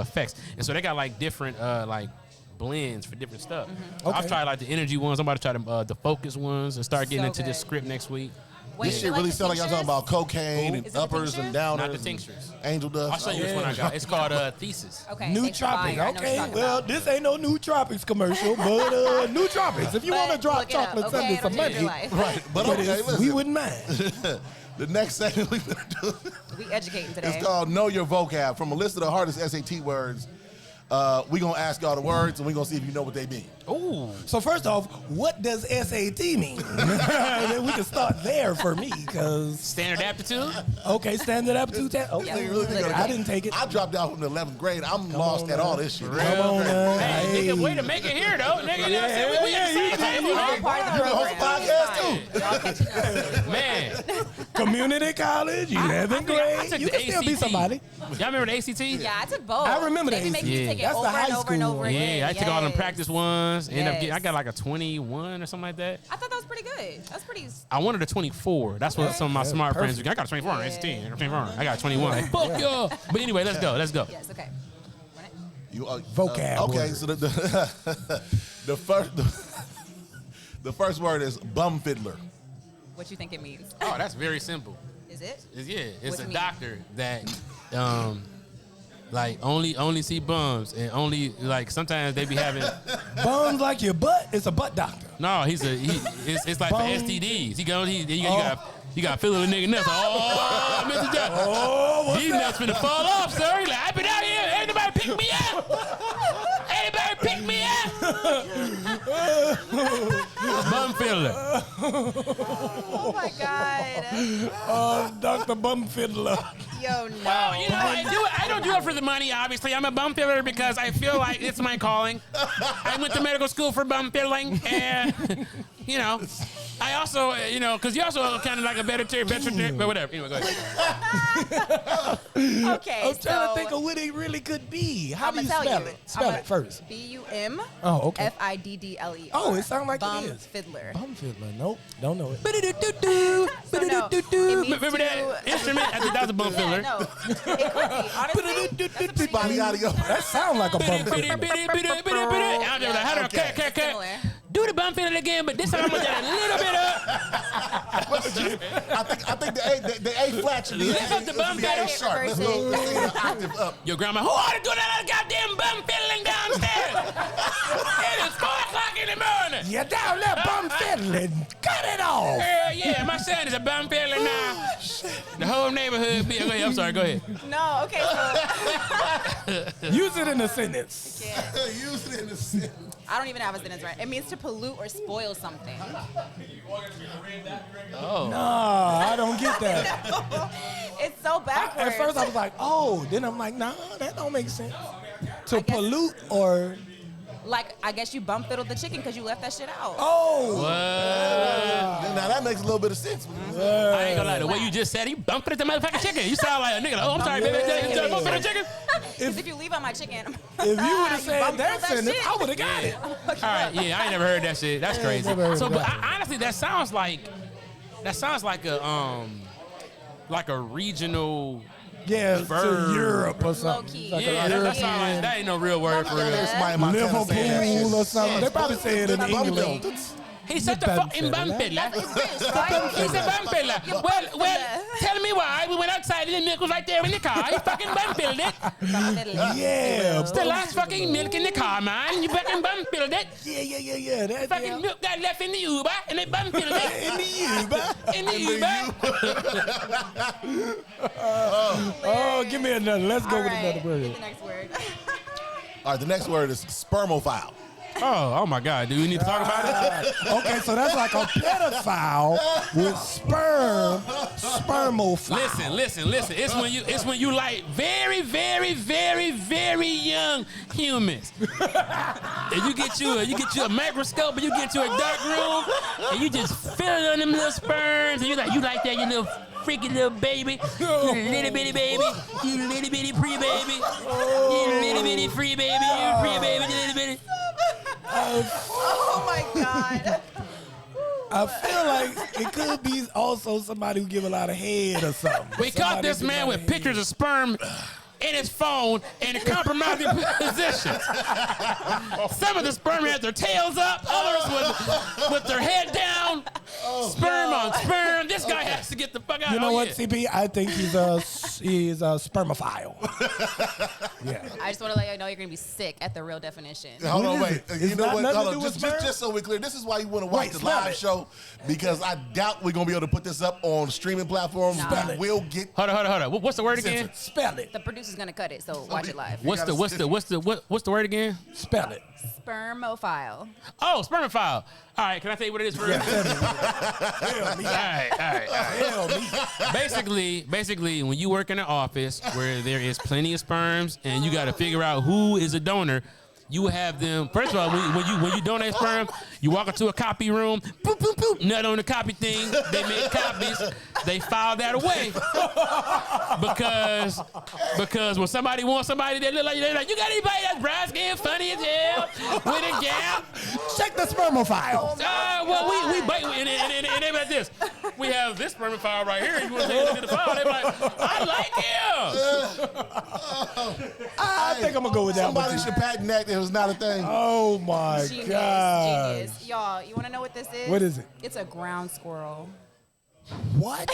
effects. And so they got like different like blends for different stuff. Okay. I've tried like the energy ones. I'm about to try the focus ones and start getting So into this good. script next week. Wait, This you shit like really the sound like y'all talking tinctures? about cocaine and Is it the uppers and tinctures? downers. Not the and tinctures. Angel dust. I'll show you which one I got. It's called Thesis. Okay. New they fire. I Tropics. know what you're Okay, talking well, about. this ain't no New Tropics commercial, but New Tropics. If you But want to drop look it up, chocolate okay? Sunday It'll some change your money, life. Right, but but okay, it's- listen. we wouldn't mind. The next segment we're gonna do We educating today. is called Know Your Vocab. From a list of the hardest SAT words, we gonna ask y'all the words and we gonna see if you know what they mean. Ooh. So first off, what does SAT mean? Then we can start there for me, because Standard aptitude. okay, standard aptitude test. Okay, Yeah, They really think I didn't take it. I dropped out from the 11th grade. I'm lost on at now. all this shit. Come on, now. Hey, Hey. nigga, way to make it here, though. Nigga, you know what I'm saying? We at the same table, We're all right? part of the You can host a program. podcast too. Y'all catching up. Man. Community college, 11th I grade. took You the can still be ACT. somebody. Y'all remember the ACT? Yeah, I took both. I remember They the be making you ACT. take it That's the over high and over and school over one. again. Yeah, I took all them Yes. practice ones. Ended up getting, I Yes. got like a 21 or something like that. I thought that was pretty good. That's pretty. I wanted a 24. That's what some of my smart friends do. I got a 24 on ACT. I got a 24. I got a 21. Like, fuck y'all. But anyway, let's go. Let's go. Yes. Okay. Run it. You, Vocab okay, words. so the first word is bum fiddler. What you think it means? Oh, that's very simple. Is it? It's What a you mean? doctor that like only see bums and only like sometimes they be having Bums like your butt. It's a butt doctor. no, it's like for Bum. STDs. You got to fill the nigga nuts. Oh, Mr. Johnson. Oh, what's These that? nuts finna fall off, sir. He like, I've been out here. Anybody pick me up? Anybody pick me up? Bum filler. Oh my god. Dr. Bum Fiddler. Yo, no. Well, you know, I don't do it for the money, obviously. I'm a bum filler because I feel like it's my calling. I went to medical school for bum filling, and, you know, I also, you know, because you're also kind of like a veteran, but whatever. Anyway, go ahead. Okay. I'm trying to think of what it really could be. How do I'ma you tell spell you. it? Spell it first. BUM. Oh, okay. FIDDLE. Oh, it sounds like Bum it is. fiddler. Bum Fiddler. Nope, don't know it. So no, it means Remember that to- instrument? I think that was a bum Yeah, filler. no. It could be. Honestly, that's a pretty Body out of your That sounds like a bum Bitty, fiddler. bitty, bitty, bitty, bitty. I was like, hold on, Okay. cut. similar. Do the bum filler again, but this time I'm gonna get a little bit up. I think the A flat should be Lift up the bum A fiddle. sharp. Let's go an octave up. Your grandma, who ought to do that goddamn bum fiddling downstairs? It is 4:00 in the morning. You're down there bum fiddling. Cut it off. Yeah, my son is a bum fiddler now. The whole neighborhood be. Go ahead, I'm sorry, go ahead. No, okay, so Use it in a sentence. Use it in the sentence. I don't even have a sentence right. It means to pollute or spoil something. Oh. Nah, I don't get that. It's so backwards. At first I was like, oh. Then I'm like, nah, that don't make sense. To pollute or, Like, I guess you bum fiddled the chicken because you left that shit out. oh. Now that makes a little bit of sense. I ain't gonna lie, the way you just said it, you bumping at the motherfucking chicken. You sound like a nigga. Like, oh, I'm sorry, baby. You bumping the chicken? Because if you leave out my chicken, If you would have said bum that fiddled sentence, shit. I would have got it. All right, yeah, I ain't never heard that shit. That's crazy. never heard So, of but that. honestly, that sounds like a like a regional. Yeah, Verb. to Europe or something. Low-key. Like Yeah, a that sound like that ain't no real word for real. Somebody in Montana saying that shit. Liverpool or something. They probably say it in Bumble. English. He's such a fucking bumpilla. He's a bumpilla. Well, tell me why. We went outside and the milk was right there in the car. He fucking bumpilled it. Yeah. It's the last fucking milk in the car, man. You fucking bumpilled it. Yeah. That Fucking milk got left in the Uber and they bumpilled it. in the Uber. In the Uber. Oh, give me another. Let's go All with right, another word. get the next word. All right, the next word is spermophile. Oh my God. Do we need to talk about it? Okay, so that's like a pedophile with spermophile. Listen. It's when you like very, very, very, very young humans. And you get you a microscope and you get you a dark room and you just fill it on them little sperms and you like that, you little freaky little baby, you little bitty baby, you little bitty pre-baby, you little bitty free baby, you pre-baby, you little bitty. Oh my God. I feel like it could be also somebody who give a lot of head or something. We caught this man with pictures of sperm in his phone in compromising positions. Some of the sperm had their tails up, others with their head down. Sperm on sperm. This guy has to get the fuck out. You know what, CP? I think he's a spermophile. Yeah. I just want to let you know you're going to be sick at the real definition. Hold on, What wait. is it? You It's know not what? nothing Hold to on. do with Just so we're clear, this is why you want to watch Wait, the spell live it. show, because I doubt we're going to be able to put this up on streaming platforms. Nah. We will get Hold on. What's the word again? Spell it. The producer's going to cut it, so watch it live. What's the word again? Spell it. Spermophile. Oh, spermophile. All right, can I tell you what it is for real? Hell me. All right. Hell me. Basically, when you work in an office where there is plenty of sperms and you got to figure out who is a donor, you have them. First of all, when you donate sperm, you walk into a copy room, boop boop boop, nut on the copy thing. They make copies. They file that away because when somebody wants somebody that look like you, they're like, you got anybody that's brown skin, funny as hell, with a gap? Check the spermophile. Well, we bite and they like this. We have this spermophile right here. You want to take a look at the file? They're like, I like him. I think I'm gonna go with that somebody one. should patent that. It was not a thing. Oh my God. Genius. Y'all, you want to know what this is? What is it? It's a ground squirrel. What?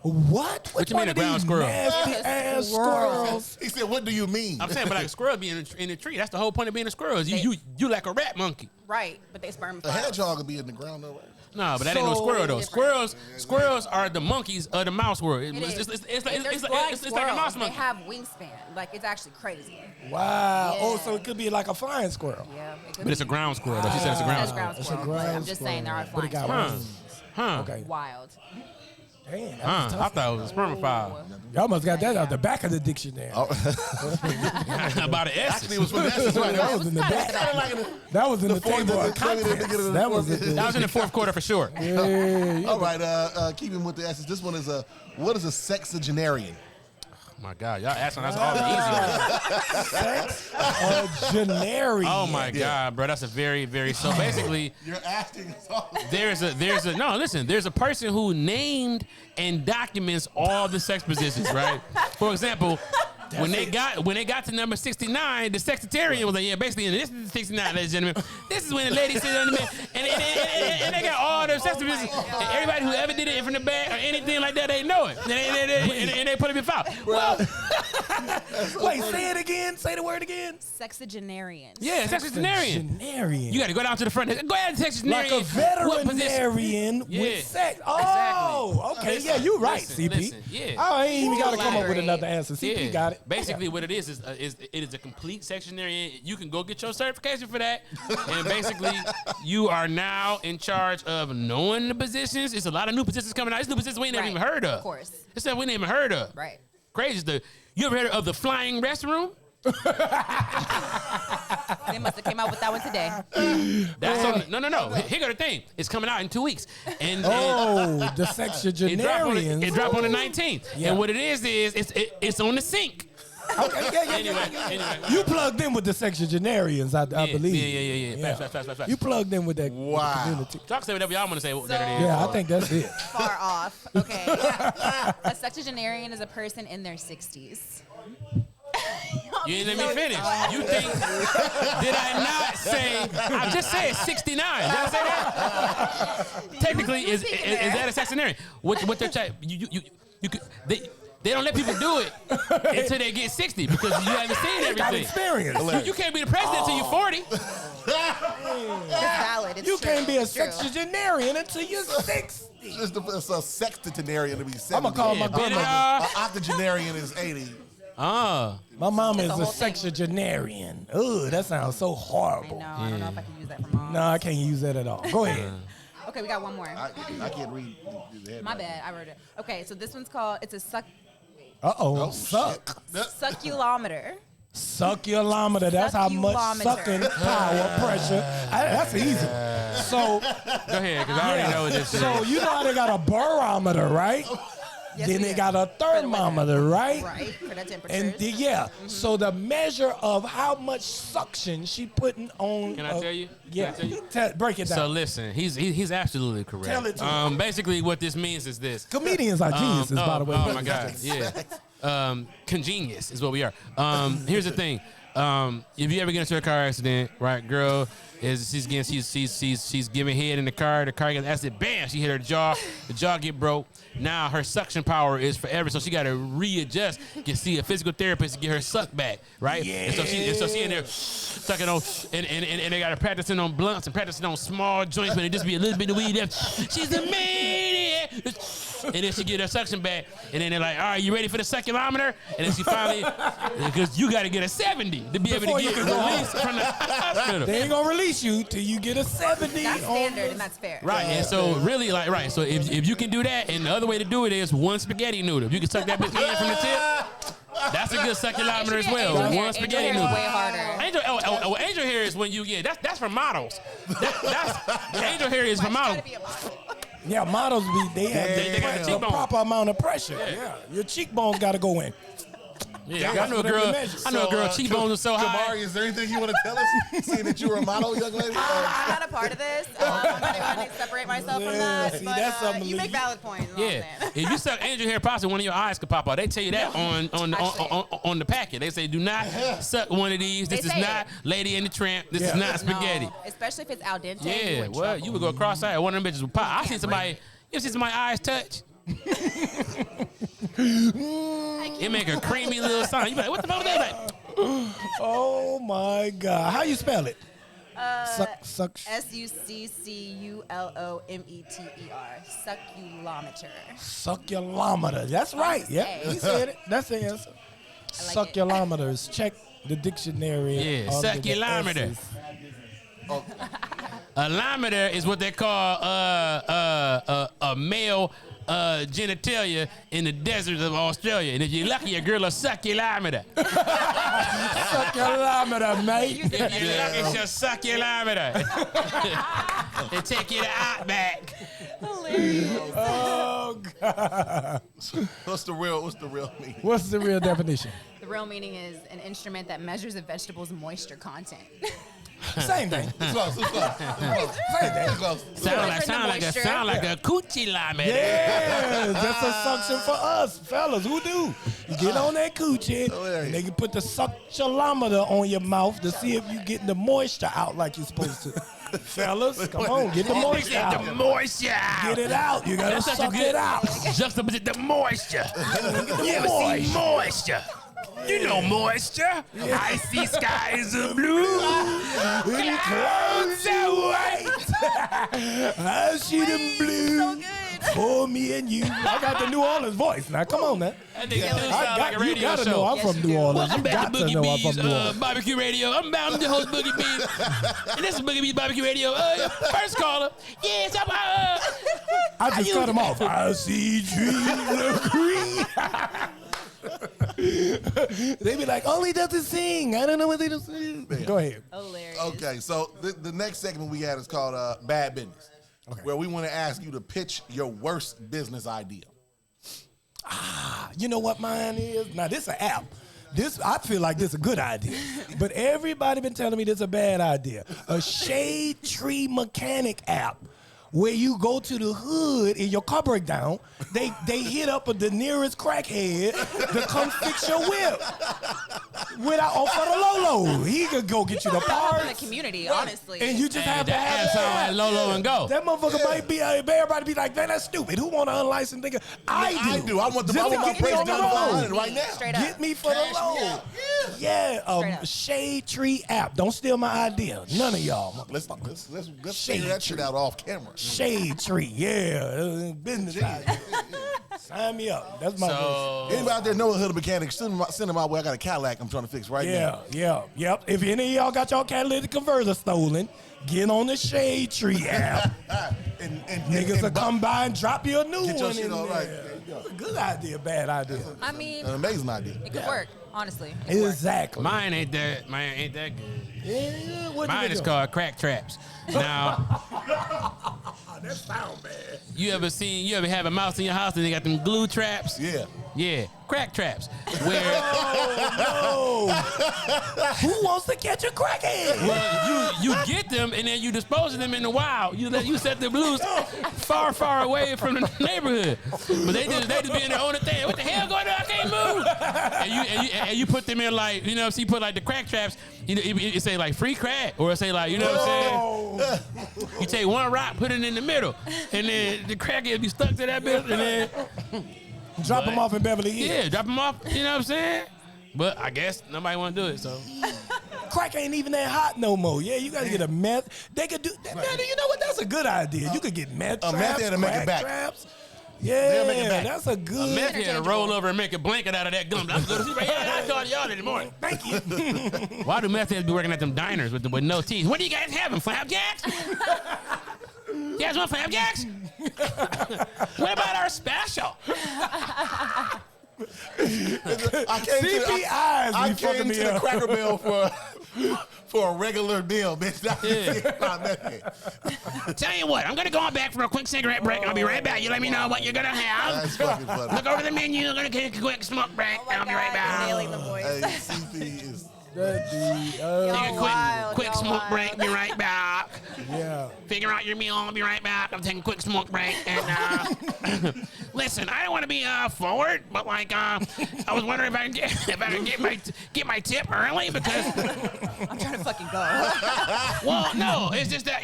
What? What you mean a ground squirrel? Nasty ass squirrels. He said, "What do you mean?" I'm saying, but like a squirrel being in a tree. That's the whole point of being a squirrel. Is you like a rat monkey. Right, but they sperm. A hedgehog would be in the ground, though, right? No, but that ain't no So squirrel though. different. Squirrels are the monkeys of the mouse world. It is. It's And they're like flying a squirrels. mouse They monkey. have wingspan. Like, it's actually crazy. Wow. Yeah. Oh, so it could be like a flying squirrel. Yeah. It could But it's a be. ground squirrel. Though. She said it's a It ground says squirrel. ground It's a squirrel. but ground I'm just saying there are squirrel. But it flying got squirrels. wings. Huh? Okay. Wild. Damn. That was Huh? tough. I thought it was a spermophile. Y'all must got that out the back of the dictionary. About an S. Actually, it was from Essence right That now. was in the back. Like in the- That was in the fourth- table of the- contents. That was in That was in the fourth quarter for sure. the. All right, keeping with the essence. This one is what is a sexagenarian? My God, y'all asking us all the easy ones. Generic. Oh my God, bro, that's a very, very. So basically, You're asking us all. there's a person who named and documents all the sex positions, right? For example, when they got to number 69, the sexitarian was like, yeah, basically, and this is 69, ladies and gentlemen. This is when the lady sits on the man, and they got all the sex positions. And everybody who ever did it from the back or anything like that, they know it, and they put it in file. Well, Wait, say it again. Say the word again. Sexagenarians. yeah, sexitarian. Generian. You got to go down to the front. Go ahead, sexitarian. like a What position? veterinarian Yeah. with sex. Oh, okay. Listen, Yeah, you're right, listen, CP. listen, yeah. Oh, I ain't even got to come up with Elaborate. another answer. CP got it. Basically, what it is it is a complete sexagenarian. You can go get your certification for that, and basically, you are now in charge of knowing the positions. It's a lot of new positions coming out. It's new positions we ain't never Right, even heard of. of course. It's stuff we ain't even heard of. Right. Crazy. You ever heard of the flying restroom? They must have came out with that one today. That's on, no. Here go the thing. It's coming out in 2 weeks, and Oh, the it dropped on sexagenarians. the 19th. Yeah. And what it is it's on the sink. Okay, yeah. Anyway. You plugged in with the sexagenarians, I believe. Yeah. Fast. You plugged in with that community. Talk say whatever y'all want to say. That it is. Yeah, I think that's it. Far off. Okay. A sexagenarian is a person in their 60s. You didn't let me finish. You think? Did I not say? I just said 69. Did I say that? Technically, is that a sexagenarian? What they're trying? You could they don't let people do it until they get 60 because you haven't seen everything. Experience. You can't be the president until you're 40. It's valid. It's You true. can't be a It's true. sexagenarian until you're 60. It's a sextagenarian to be 70. I'm gonna call my grandmother. An octogenarian is 80. My mom is the a whole thing. sexagenarian. Ugh, that sounds so I horrible. know. I don't know if I can use that for mom. No, I can't use that at all. Go ahead. Okay, we got one more. I can't read the head. My bad. I wrote it. Okay, so this one's called. It's a Uh-oh. Suck. succulometer. Succulometer. That's how much Succulometer. sucking power, pressure. That's easy. So, Go ahead, because I already know what this is. so you know how they got a barometer, right? Yes, Then we they do. got a For the weather. thermometer, right? Right, for the temperatures. And so the measure of how much suction she putting on. Can I tell you? Yeah, Can I tell you? break it down. So listen, he's absolutely correct. Tell it to me. Basically, what this means is this. Comedians are geniuses, by the way. Oh my God, yeah. Congenius is what we are. Here's the thing. If you ever get into a car accident, right, girl she's giving head in the car gets accident, bam, she hit her jaw, the jaw get broke. Now her suction power is forever, so she got to readjust. Can see a physical therapist to get her suck back, right? Yeah. And so she in there sucking on, and they got her practicing on blunts and practicing on small joints, but it just be a little bit of weed left. She's a maniac. And then she get her suction back, and then they're like, all right, you ready for the succulometer? And then she finally, because you got to get a 70 to be Before able to you get can go released from the hospital. They ain't gonna release you till you get a 70. That's standard, and that's fair. Right, and so really, so if you can do that, and the other way to do it is one spaghetti noodle. If you can suck that bitch in from the tip, that's a good succulometer as well. One spaghetti Angel noodle. hair is way harder. Angel hair is when you that's for models. That's angel hair is for models. Gotta be a model. Yeah, models they got a the cheekbone. proper amount of pressure. Yeah, your cheekbones got to go in. Yeah, I know a whatever girl. you measure. I know a girl. Cheekbones are so high. Kamari, is there anything you want to tell us? Seeing that you were a model, young lady? I'm not a part of this. I'm going to separate myself from that. see, But that's something you to make you- valid points. is all I'm Yeah, saying. if you suck angel hair, possibly one of your eyes could pop out. They tell you that on the packet. They say, do not suck one of these. This They is say not it. Lady and the Tramp. This is Yeah. not spaghetti. No, especially if it's al dente. Yeah, well, you would go cross-eyed. One of them bitches would pop. I seen somebody. You see somebody's eyes touch? It make a creamy little sound. You be like, what the fuck was that? Like, Oh my God, how you spell it? Suck. Succulometer. Succulometer. Succulometer. That's right. Yeah, he said it. That's the answer. like it. Succulometers. Check the dictionary. Yeah, of the succulometer. S's. a limeter is what they call a male genitalia in the deserts of Australia. And if you're lucky, a girl will suck your limeter. Succulometer, mate. If you're lucky, she'll suck your limeter. And take you to Outback. Hilarious. Oh God. What's the real meaning? What's the real definition? The real meaning is an instrument that measures a vegetable's moisture content. Same thing. It's close. Same thing. Close. Sound like a coochie limeter. Yeah, that's a suction for us, fellas. Who do? You get on that coochie, and they can put the succulometer on your mouth to see if you getting the moisture out like you're supposed to. Fellas, come on, get the moisture Get out. the moisture. Get it out. You gotta That's such a suck good it out. juxtaposition. The moisture. You ever seen moisture? You know moisture. Icy skies are blue. Clouds are white. I see them blue. So good. For me and you. I got the New Orleans voice. Now, come on, man. That nigga do sound like a You radio gotta know show. I'm from New Orleans. Welcome You back got to to Boogie know I'm B's from New Orleans. Barbecue Radio. I'm the host Boogie B. And this is Boogie B's Barbecue Radio. First caller. Yes, I just cut him off. I see trees of green. They be like, oh, he doesn't sing. I don't know what they do sing. Go ahead. Hilarious. Okay, so the next segment we had is called Bad Business, where we want to ask you to pitch your worst business idea. You know what mine is? Now, this is an app. I feel like this is a good idea. But everybody been telling me this is a bad idea. A shade tree mechanic app where you go to the hood and your car break down, they hit up the nearest crackhead to come fix your whip. Without for the Lolo. He could go get you the In the parts. community, honestly. And you just have to that have app sound like Lolo and go. That motherfucker might be, everybody be like, man, that's stupid. Who want an unlicensed nigga? I do. I want Just to my get me praise on the done road. behind right now. Straight up. Get me for the load. Yeah, Straight up. shade tree app. Don't steal my idea. None of y'all. Let's Shade figure that shit tree. out off camera. Shade tree. Yeah. Business idea. Sign me up. That's my business. Anybody out there know a hood mechanic? Send them my way. I got a Cadillac I'm trying to fix right now. Yep. If any of y'all got y'all catalytic converter stolen, get on the Shade Tree app. And Niggas will come by and drop you a new Get your one shit in all there. right. There you go. It's a good idea, bad idea. I mean, An amazing idea. it could work, honestly. It could work. Exactly. Mine ain't that good. Yeah, what Mine you is do? called crack traps. Now, That sound bad. you ever have a mouse in your house and they got them glue traps? Yeah. Yeah, crack traps. Where Oh, no. Who wants to catch a crackhead? you get them and then you dispose of them in the wild. You set them loose far away from the neighborhood. But they just be in their own thing. What the hell going on? I can't move. And you put them in like, you know, so you put like the crack traps. You say like free crack, or say like, you know what I'm saying? You take one rock, put it in the middle, and then the crackhead be stuck to that bitch, and then Drop them off in Beverly Hills. yeah, drop them off. You know what I'm saying? But I guess nobody want to do it, so. Crack ain't even that hot no more. Yeah, you got to get a meth. They could do that. Man, you know what? That's a good idea. You could get meth A traps, meth head to make it crack back. traps. They'll make it Yeah, back. that's a good. Meth head to roll over and make a blanket out of that gum. That's good. Yeah, I told y'all in the morning. Thank you. Why do meth heads be working at them diners with no teeth? What do you guys having? Flapjacks? You guys want flapjacks? What about our special? I came CPIs I be fucking came me to the up. Cracker Barrel for a regular meal, bitch. Tell you what, I'm going to go on back for a quick cigarette break. I'll be right back. You let me know what you're going to have. That's fucking funny. Look over the menu. I'm going to take a quick smoke break. Oh my I'll be right God, back. nailing the voice. Hey, CP is. That dude, Take a wild, quick y'all smoke wild. break. Be right back. yeah. Figure out your meal. I'll be right back. I'm taking a quick smoke break. And listen, I don't want to be forward, but like I was wondering if I could get my tip early because I'm trying to fucking go. well, no, it's just that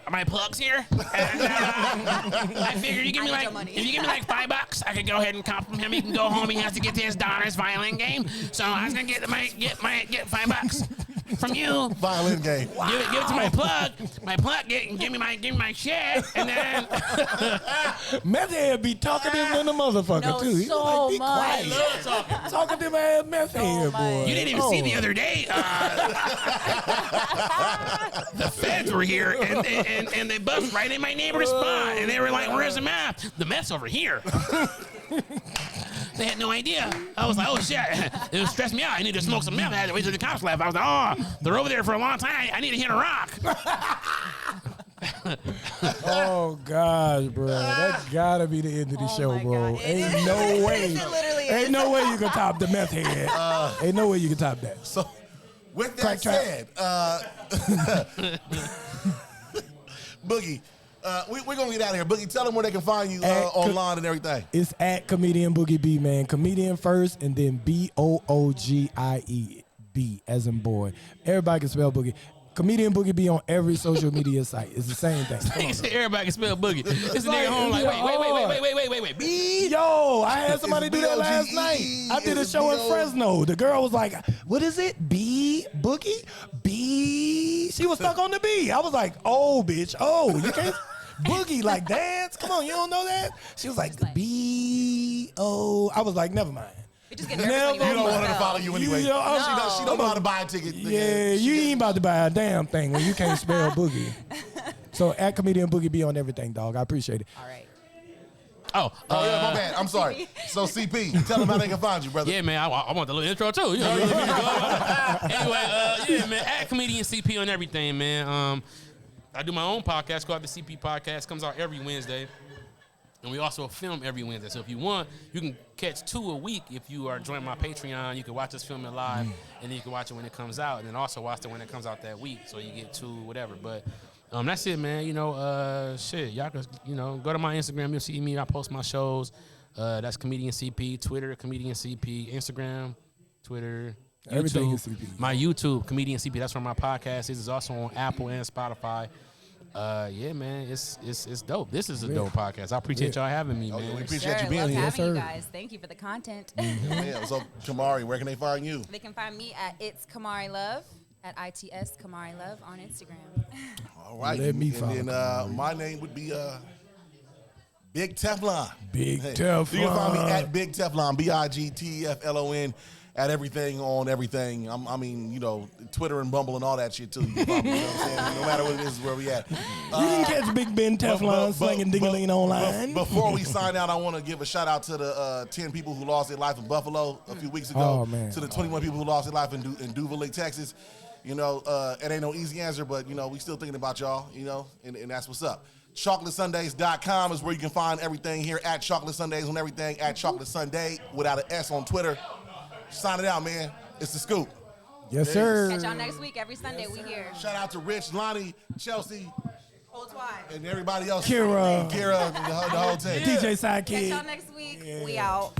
my plug's here, and I figured you give me I need like your money. if you give me like $5, I could go ahead and cop from him. He can go home. He has to get to his daughter's violin game, so I was gonna get $5 from you. Violin game. Give it to my plug. My plug give me my shit, and then Meth head be talking to him than the motherfucker No, too. He so like, be much. quiet. Talking to my ass meth head much. boy. you didn't even see the other day. The feds were here and they buzzed right in my neighbor's spot, and they were like, "Where's the meth? The meth's over here." They had no idea. I was like, "Oh shit!" It was stressing me out. I need to smoke some meth. I had to wait till the cops left. I was like, "Oh, they're over there for a long time. I need to hit a rock." Oh gosh, bro, that gotta be the end of the show, my bro. God. It Ain't is. no way. It literally Ain't is. no way you can top the meth head. Ain't no way you can top that. So, with that Crack trap. said, Boogie, we're gonna get out of here. Boogie, tell them where they can find you online and everything. It's at Comedian Boogie B, man. Comedian first, and then BOOGIE, as in boy. Everybody can spell Boogie. Comedian Boogie B on every social media site. It's the same thing. Come on, Nigga said everybody can spell boogie. This like- nigga home like, wait. B. Yo, I had somebody do that last B-O-G-E. night. I did a It's show in B-O- Fresno. The girl was like, what is it? B? Boogie? B? She was stuck on the B. I was like, oh, bitch. Oh, you can't. Boogie, like dance? Come on, you don't know that? She was like, B-O. I was like, never mind. You just get nervous when You don't want her to spell. follow you anyway. You know, She don't know how to buy a ticket. Yeah, you ain't about to buy a damn thing when you can't spell Boogie. So at Comedian Boogie B on everything, dog. I appreciate it. All right. Oh, yeah, my bad. I'm sorry. So, CP, tell them how they can find you, brother. Yeah, man, I want the little intro too. You know, anyway, yeah, man, at Comedian CP on everything, man. I do my own podcast called the CP Podcast. Comes out every Wednesday. And we also film every Wednesday. So if you want, you can catch 2 a week. If you are joining my Patreon, you can watch us film it live, and then you can watch it when it comes out, and then also watch it when it comes out that week. So you get 2, whatever. But that's it, man. Shit, y'all can, go to my Instagram. You'll see me. I post my shows. That's Comedian CP. Twitter, Comedian CP. Instagram, Twitter, Everything YouTube. is CP. My YouTube, Comedian CP. That's where my podcast is. It's also on Apple and Spotify. Yeah, man, it's dope. This is a dope podcast. I appreciate y'all having me, man. We appreciate you being love here. having you guys. Thank you for the content. Yeah, so Kamari, where can they find you? They can find me at It's Kamari Love, at ITS Kamari Love on Instagram. All right. Let me and follow then Kamari. my name would be Big Teflon. Big You Teflon. can find me at Big Teflon, BIGTEFLON, at everything on everything. Twitter and Bumble and all that shit too. You can find me, you know what I'm saying? No matter what it is, where we at. You can catch Big Ben Teflon slinging ding-a-ling online. Before we sign out, I want to give a shout out to the 10 people who lost their life in Buffalo a few weeks ago. Oh, man. To the 21 people who lost their life in Duvall, Texas. It ain't no easy answer, but we still thinking about y'all. And that's what's up. ChocolateSundaes.com is where you can find everything here at Chocolate Sundaes on everything at Chocolate Sundae without an S on Twitter. Sign it out, man. It's the Scoop. Yes, sir. Catch y'all next week. Every Sunday we here. Shout out to Rich, Lani, Chelsea, Whole twat. and everybody else. Kira. And the whole team. DJ Sidekick. Catch y'all next week. We out.